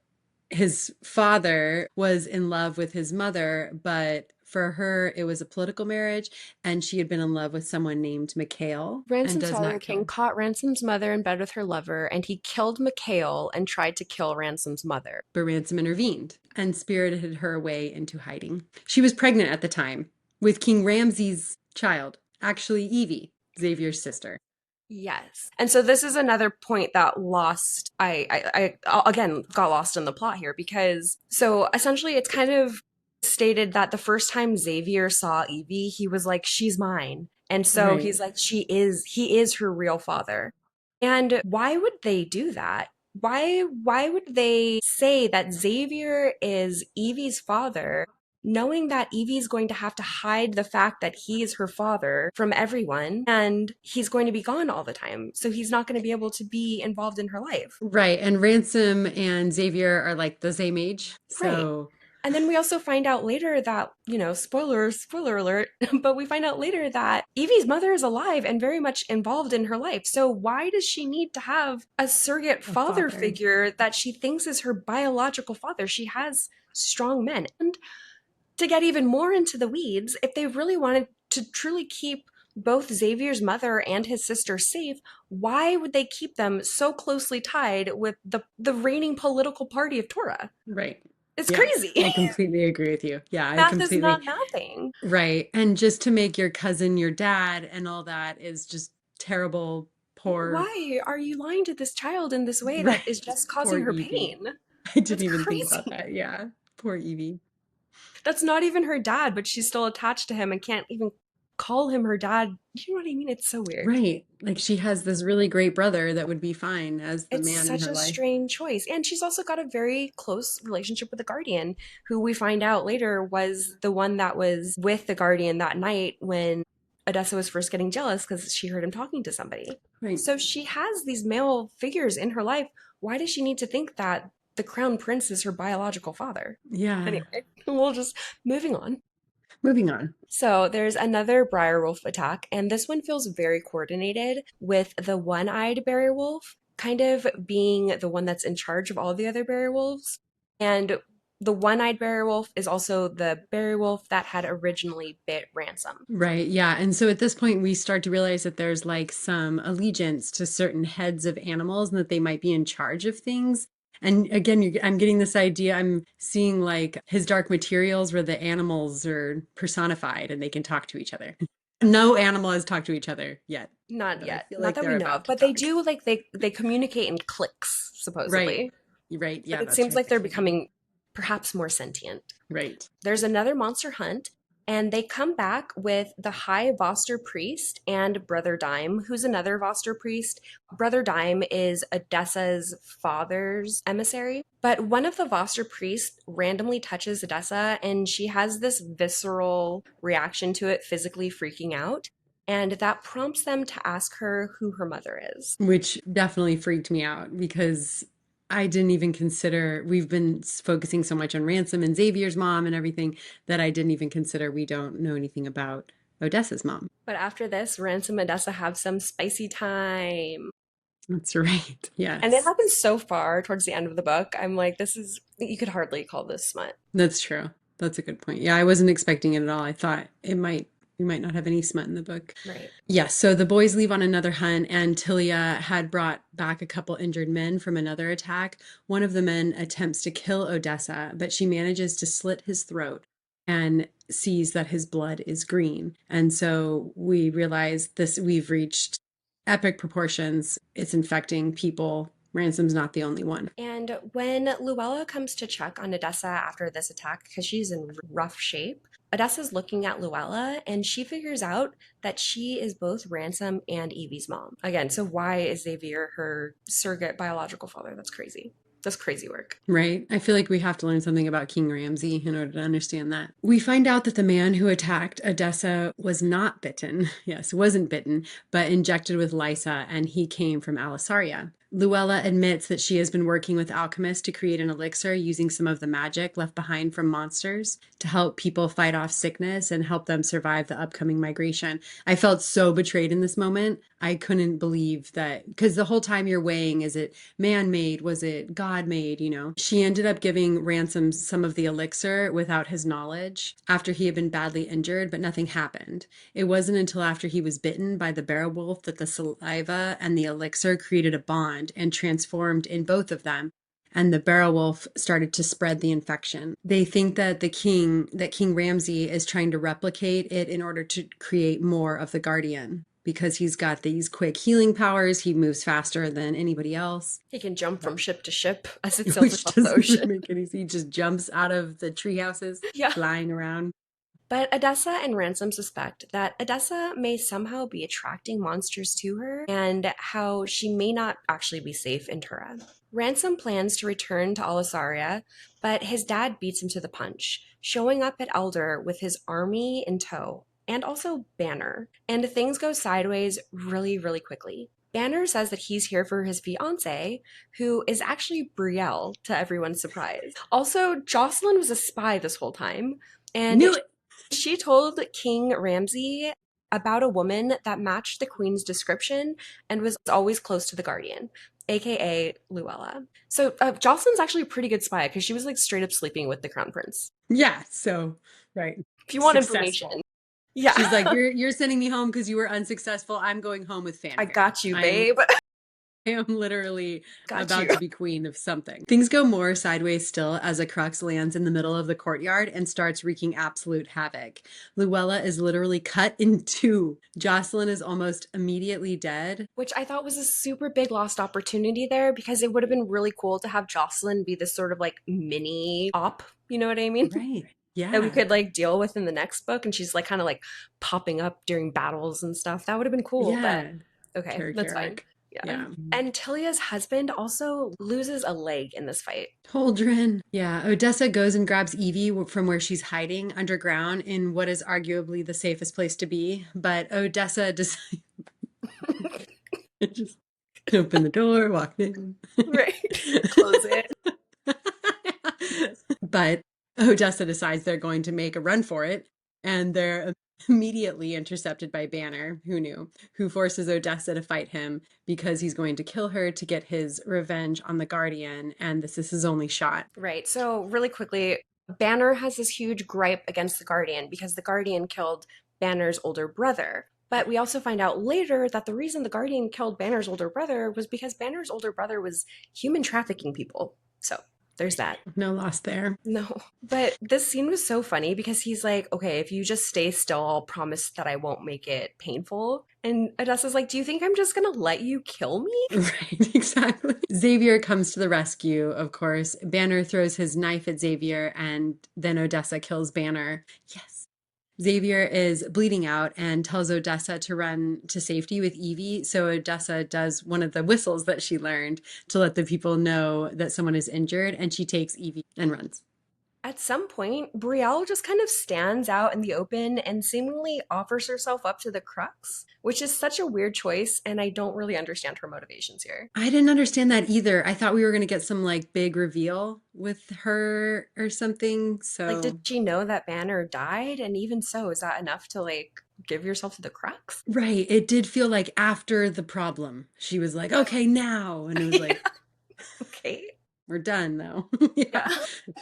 his father was in love with his mother, but for her, it was a political marriage, and she had been in love with someone named Mikhail and Ransom does Sorrow not King kill. caught Ransom's mother in bed with her lover, and he killed Mikhail and tried to kill Ransom's mother. But Ransom intervened and spirited her away into hiding. She was pregnant at the time with King Ramses' child, actually Evie, Xavier's sister. Yes. And so this is another point that lost I again got lost in the plot here because so essentially it's kind of stated that the first time Xavier saw Evie, he was like, she's mine. And so Right. he's like, he is her real father. And why would they do that? Why would they say that Xavier is Evie's father, knowing that Evie's going to have to hide the fact that he is her father from everyone and he's going to be gone all the time. So he's not going to be able to be involved in her life. Right. And Ransom and Xavier are like the same age. Right. So, And then we also find out later that, spoiler alert, but we find out later that Evie's mother is alive and very much involved in her life. So why does she need to have a surrogate a father father. figure that she thinks is her biological father? She has strong men. And to get even more into the weeds, if they really wanted to truly keep both Xavier's mother and his sister safe, why would they keep them so closely tied with the reigning political party of Torah? Right. It's Yeah. crazy. I completely agree with you. Yeah. I Math is completely. not mathing. Right. And just to make your cousin your dad and all that is just terrible, poor. Why are you lying to this child in this way that Right. is just Poor causing her Evie. pain? I didn't That's even think about crazy. that. Yeah. Poor Evie. That's not even her dad, but she's still attached to him and can't even call him her dad. You know what I mean? It's so weird. Right. Like she has this really great brother that would be fine as the It's man in such her a life. strange choice. And she's also got a very close relationship with the Guardian, who we find out later was the one that was with the Guardian that night when Odessa was first getting jealous because she heard him talking to somebody. Right. So she has these male figures in her life. Why does she need to think that the crown prince is her biological father? Yeah. Anyway, we'll just moving on. Moving on. So there's another Briarwolf attack, and this one feels very coordinated with the one-eyed Wolf kind of being the one that's in charge of all the other Wolves. And the one-eyed Wolf is also the Wolf that had originally bit Ransom. Right. Yeah. And so at this point, we start to realize that there's like some allegiance to certain heads of animals and that they might be in charge of things. And again, I'm getting this idea. I'm seeing like his dark materials where the animals are personified and they can talk to each other. No animal has talked to each other yet, Not but I yet, feel not like that we they're know of, about to but they talk. do like they communicate in cliques, Right. supposedly. Right. But Yeah, it that's seems right. like they're becoming perhaps more sentient. Right. There's another monster hunt, and they come back with the High Voster Priest and Brother Dime, who's another Voster Priest. Brother Dime is Odessa's father's emissary, but one of the Voster priests randomly touches Odessa, and she has this visceral reaction to it, physically freaking out. And that prompts them to ask her who her mother is. Which definitely freaked me out because I didn't even consider, we've been focusing so much on Ransom and Xavier's mom and everything that I didn't even consider we don't know anything about Odessa's mom. But after this, Ransom and Odessa have some spicy time. That's right. And it Yes. happens so far towards the end of the book. I'm like, this is, you could hardly call this smut. That's true. That's a good point. Yeah, I wasn't expecting it at all. I thought we might not have any smut in the book. Right. Yes, so the boys leave on another hunt, and Tilia had brought back a couple injured men from another attack. One of the men attempts to kill Odessa, but she manages to slit his throat and sees that his blood is green. And so we realize this, we've reached epic proportions. It's infecting people. Ransom's not the only one. And when Luella comes to check on Odessa after this attack, because she's in rough shape, Odessa's looking at Luella and she figures out that she is both Ransom and Evie's mom. Again, so why is Xavier her surrogate biological father? That's crazy. That's crazy work. Right? I feel like we have to learn something about King Ramsay in order to understand that. We find out that the man who attacked Odessa was not bitten. Yes, wasn't bitten, but injected with Lysa, and he came from Alisaria. Luella admits that she has been working with alchemists to create an elixir using some of the magic left behind from monsters to help people fight off sickness and help them survive the upcoming migration. I felt so betrayed in this moment. I couldn't believe that, because the whole time you're weighing, is it man-made? Was it God-made? You know, she ended up giving Ransom some of the elixir without his knowledge after he had been badly injured, but nothing happened. It wasn't until after he was bitten by the bear wolf that the saliva and the elixir created a bond and transformed in both of them, and the barrel wolf started to spread the infection. They think that King Ramsay is trying to replicate it in order to create more of the Guardian, because he's got these quick healing powers. He moves faster than anybody else. He can jump from ship to ship as it sails Which across the doesn't ocean. make any sense. He just jumps out of the tree houses, Yeah. flying around. But Odessa and Ransom suspect that Odessa may somehow be attracting monsters to her and how she may not actually be safe in Tura. Ransom plans to return to Alisaria, but his dad beats him to the punch, showing up at Elder with his army in tow and also Banner. And things go sideways really, really quickly. Banner says that he's here for his fiancée, who is actually Brielle, to everyone's surprise. Also, Jocelyn was a spy this whole time, and Knew it. she told King Ramsay about a woman that matched the queen's description and was always close to the Guardian, aka Luella. So Jocelyn's actually a pretty good spy because she was like straight up sleeping with the crown prince. Yeah, so, right. If you want Successful. information, yeah. She's like, you're sending me home because you were unsuccessful. I'm going home with fanfare. I got you, babe. I am literally Got about you. to be queen of something. Things go more sideways still as a crux lands in the middle of the courtyard and starts wreaking absolute havoc. Luella is literally cut in two. Jocelyn is almost immediately dead. Which I thought was a super big lost opportunity there because it would have been really cool to have Jocelyn be this sort of like mini op. You know what I mean? Right. that we Yeah. could like deal with in the next book, and she's like kind of like popping up during battles and stuff. That would have been cool, but Yeah. okay, that's Character fine. arc. Yeah. Yeah. And Tilia's husband also loses a leg in this fight. Holdren. Yeah. Odessa goes and grabs Evie from where she's hiding underground in what is arguably the safest place to be. But Odessa decides just open the door, walk in. Right. Close it. But Odessa decides they're going to make a run for it, and they're immediately intercepted by Banner, who knew, who forces Odessa to fight him because he's going to kill her to get his revenge on the Guardian, and this is his only shot. Right. So, really quickly, Banner has this huge gripe against the Guardian because the Guardian killed Banner's older brother. But we also find out later that the reason the Guardian killed Banner's older brother was because Banner's older brother was human trafficking people. So, there's that. No loss there. No. But this scene was so funny because he's like, okay, if you just stay still, I'll promise that I won't make it painful. And Odessa's like, do you think I'm just gonna let you kill me? Right, exactly. Xavier comes to the rescue, of course. Banner throws his knife at Xavier, and then Odessa kills Banner. Yes. Xavier is bleeding out and tells Odessa to run to safety with Evie. So Odessa does one of the whistles that she learned to let the people know that someone is injured, and she takes Evie and runs. At some point, Brielle just kind of stands out in the open and seemingly offers herself up to the Crux, which is such a weird choice, and I don't really understand her motivations here. I didn't understand that either. I thought we were going to get some like big reveal with her or something. Like, did So, she know that Banner died? And even so, is that enough to like give yourself to the Crux? right. It did feel like after the problem, she was like, okay, now. And it was Yeah, like, okay. we're done though. Yeah. Yeah.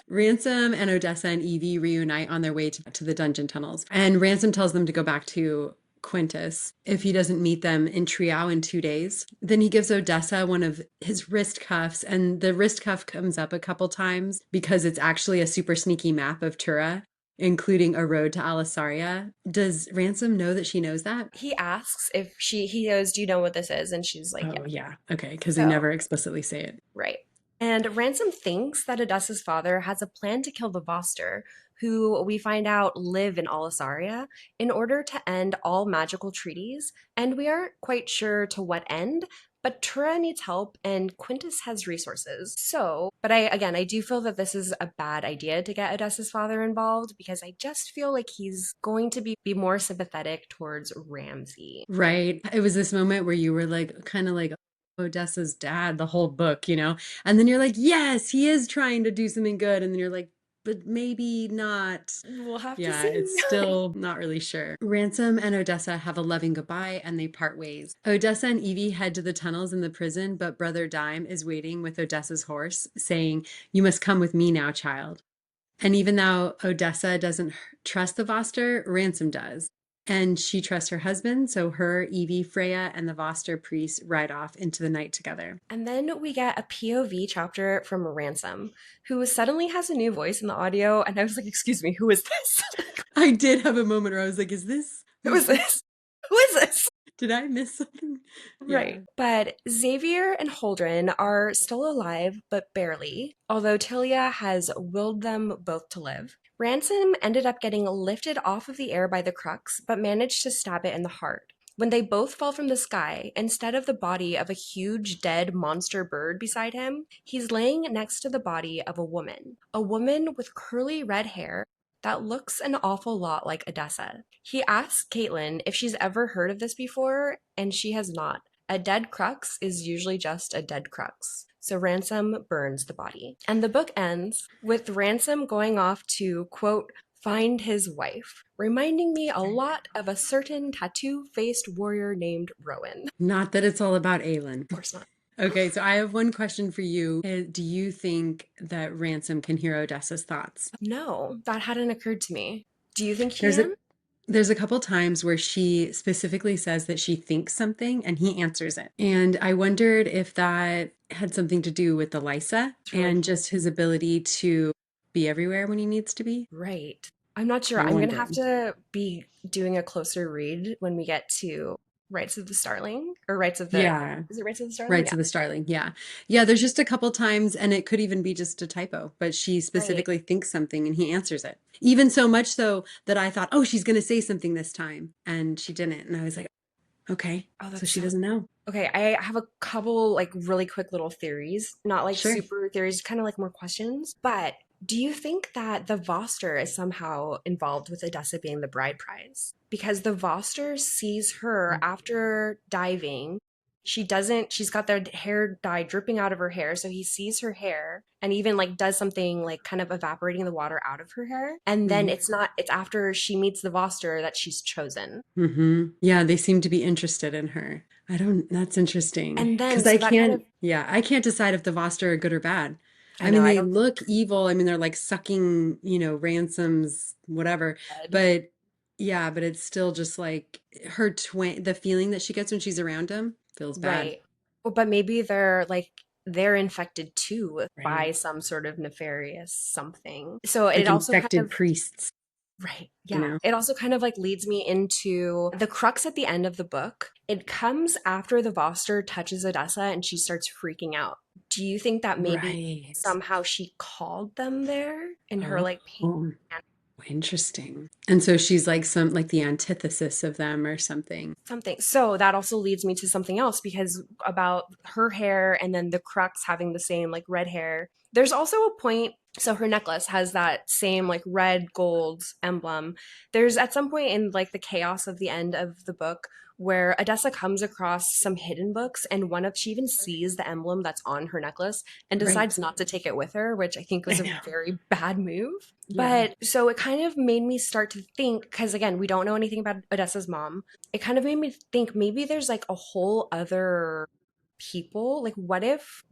Ransom and Odessa and Evie reunite on their way to the dungeon tunnels. And Ransom tells them to go back to Quintus if he doesn't meet them in Triau in 2 days. Then he gives Odessa one of his wrist cuffs, and the wrist cuff comes up a couple times because it's actually a super sneaky map of Tura, including a road to Alisaria. Does Ransom know that she knows that? He asks if he goes, do you know what this is? And she's like, Oh, yeah. yeah. Okay. Because they So, never explicitly say it. right. And Ransom thinks that Odessa's father has a plan to kill the Voster, who we find out live in Alisaria, in order to end all magical treaties, and we aren't quite sure to what end, but Tura needs help and Quintus has resources. So, but I do feel that this is a bad idea to get Odessa's father involved because I just feel like he's going to be more sympathetic towards Ramsey. Right. It was this moment where you were like, kind of like, Odessa's dad, the whole book, And then you're like, yes, he is trying to do something good. And then you're like, but maybe not. We'll have to Yeah, see. it's still not really sure. Ransom and Odessa have a loving goodbye and they part ways. Odessa and Evie head to the tunnels in the prison, but Brother Dime is waiting with Odessa's horse, saying, you must come with me now, child. And even though Odessa doesn't trust the Voster, Ransom does. And she trusts her husband, so her, Evie, Freya, and the Voster priest ride off into the night together. And then we get a POV chapter from Ransom, who suddenly has a new voice in the audio. And I was like, excuse me, who is this? I did have a moment where I was like, is this? Who is this? Who is this? Did I miss something? Right. Yeah. But Xavier and Holdren are still alive, but barely, although Tilia has willed them both to live. Ransom ended up getting lifted off of the air by the Crux, but managed to stab it in the heart. When they both fell from the sky, instead of the body of a huge dead monster bird beside him, he's laying next to the body of a woman with curly red hair that looks an awful lot like Odessa. He asks Caitlin if she's ever heard of this before, and she has not. A dead crux is usually just a dead crux. So Ransom burns the body. And the book ends with Ransom going off to, quote, find his wife, reminding me a lot of a certain tattoo-faced warrior named Rowan. Not that it's all about Aelin. Of course not. Okay, so I have one question for you. Do you think that Ransom can hear Odessa's thoughts? No, that hadn't occurred to me. Do you think he There's a can? there's a couple times where she specifically says that she thinks something and he answers it. And I wondered if that had something to do with Elisa Really and cool. just his ability to be everywhere when he needs to be. Right. I'm not sure. I I'm going to have wondered. to be doing a closer read when we get to Rites of the Starling or Rites of the Yeah. is it Rites of the Starling? Rights Yeah. of the Starling. Yeah. Yeah. There's just a couple times, and it could even be just a typo, but she Right. specifically thinks something and he answers it. Even so much so that I thought, oh, she's going to say something this time. And she didn't. And I was like, okay. Oh, So that's she so doesn't know. okay. I have a couple like really quick little theories, not like Sure. super theories, kind of like more questions. But do you think that the Voster is somehow involved with Odessa being the bride prize? Because the Voster sees her after diving. She doesn't, she's got the hair dye dripping out of her hair. So he sees her hair and even like does something like kind of evaporating the water out of her hair. And then Hmm. it's not, it's after she meets the Voster that she's chosen. Hmm. Yeah. They seem to be interested in her. I don't, that's interesting. And then, Because so that kind of, I can't decide if the Voster are good or bad. I I know, mean, I they don't look evil. I mean, they're like sucking, ransoms, whatever. think. But yeah, but it's still just like her twin, the feeling that she gets when she's around him feels bad. Right. Well, but maybe they're like they're infected too Right. by some sort of nefarious something. So it Like also kind infected of priests, right. you Yeah. know? It also kind of like leads me into the crux at the end of the book. It comes after the Voster touches Odessa and she starts freaking out. Do you think that maybe Right. somehow she called them there in her Oh, like pain? interesting. And so she's like some, like the antithesis of them or something. Something. So that also leads me to something else because about her hair and then the crux having the same like red hair. There's also a point. So her necklace has that same like red gold emblem. There's at some point in like the chaos of the end of the book where Odessa comes across some hidden books and one of she even sees the emblem that's on her necklace and Right. decides not to take it with her, which I think was I a know. very bad move. Yeah. But so it kind of made me start to think because again, we don't know anything about Odessa's mom. It kind of made me think maybe there's like a whole other people. Like what if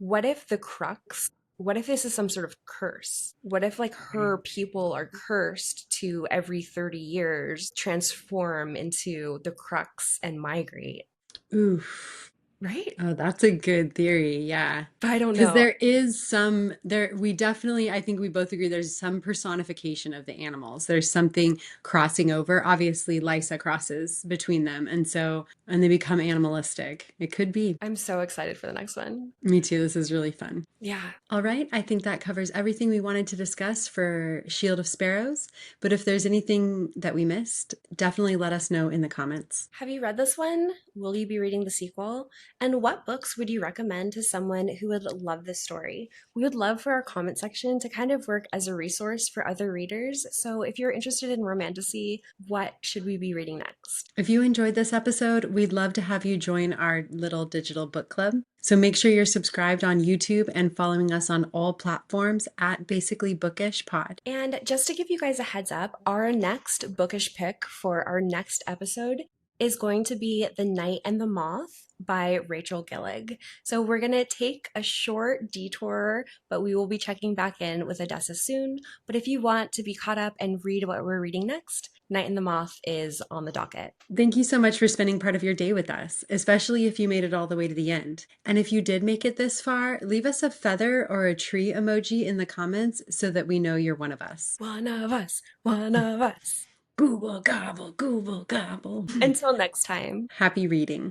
the crux, what if this is some sort of curse? What if like her people are cursed to every 30 years transform into the crux and migrate, Oof. right? Oh, that's a good theory. Yeah. But I don't Because know. there is some, we definitely, I think we both agree there's some personification of the animals. There's something crossing over. Obviously, Lysa crosses between them. And they become animalistic. It could be. I'm so excited for the next one. Me too. This is really fun. Yeah. All right, I think that covers everything we wanted to discuss for Shield of Sparrows. But if there's anything that we missed, definitely let us know in the comments. Have you read this one? Will you be reading the sequel? And what books would you recommend to someone who would love this story? We would love for our comment section to kind of work as a resource for other readers. So if you're interested in romantasy, what should we be reading next? If you enjoyed this episode, we'd love to have you join our little digital book club. So make sure you're subscribed on YouTube and following us on all platforms at Basically Bookish Pod. And just to give you guys a heads up, our next bookish pick for our next episode is going to be The Night and the Moth by Rachel Gillig. So we're going to take a short detour, but we will be checking back in with Odessa soon. But if you want to be caught up and read what we're reading next, Night and the Moth is on the docket. Thank you so much for spending part of your day with us, especially if you made it all the way to the end. And if you did make it this far, leave us a feather or a tree emoji in the comments so that we know you're one of us. One of us, one of us. Google gobble, Google gobble. Until next time. Happy reading.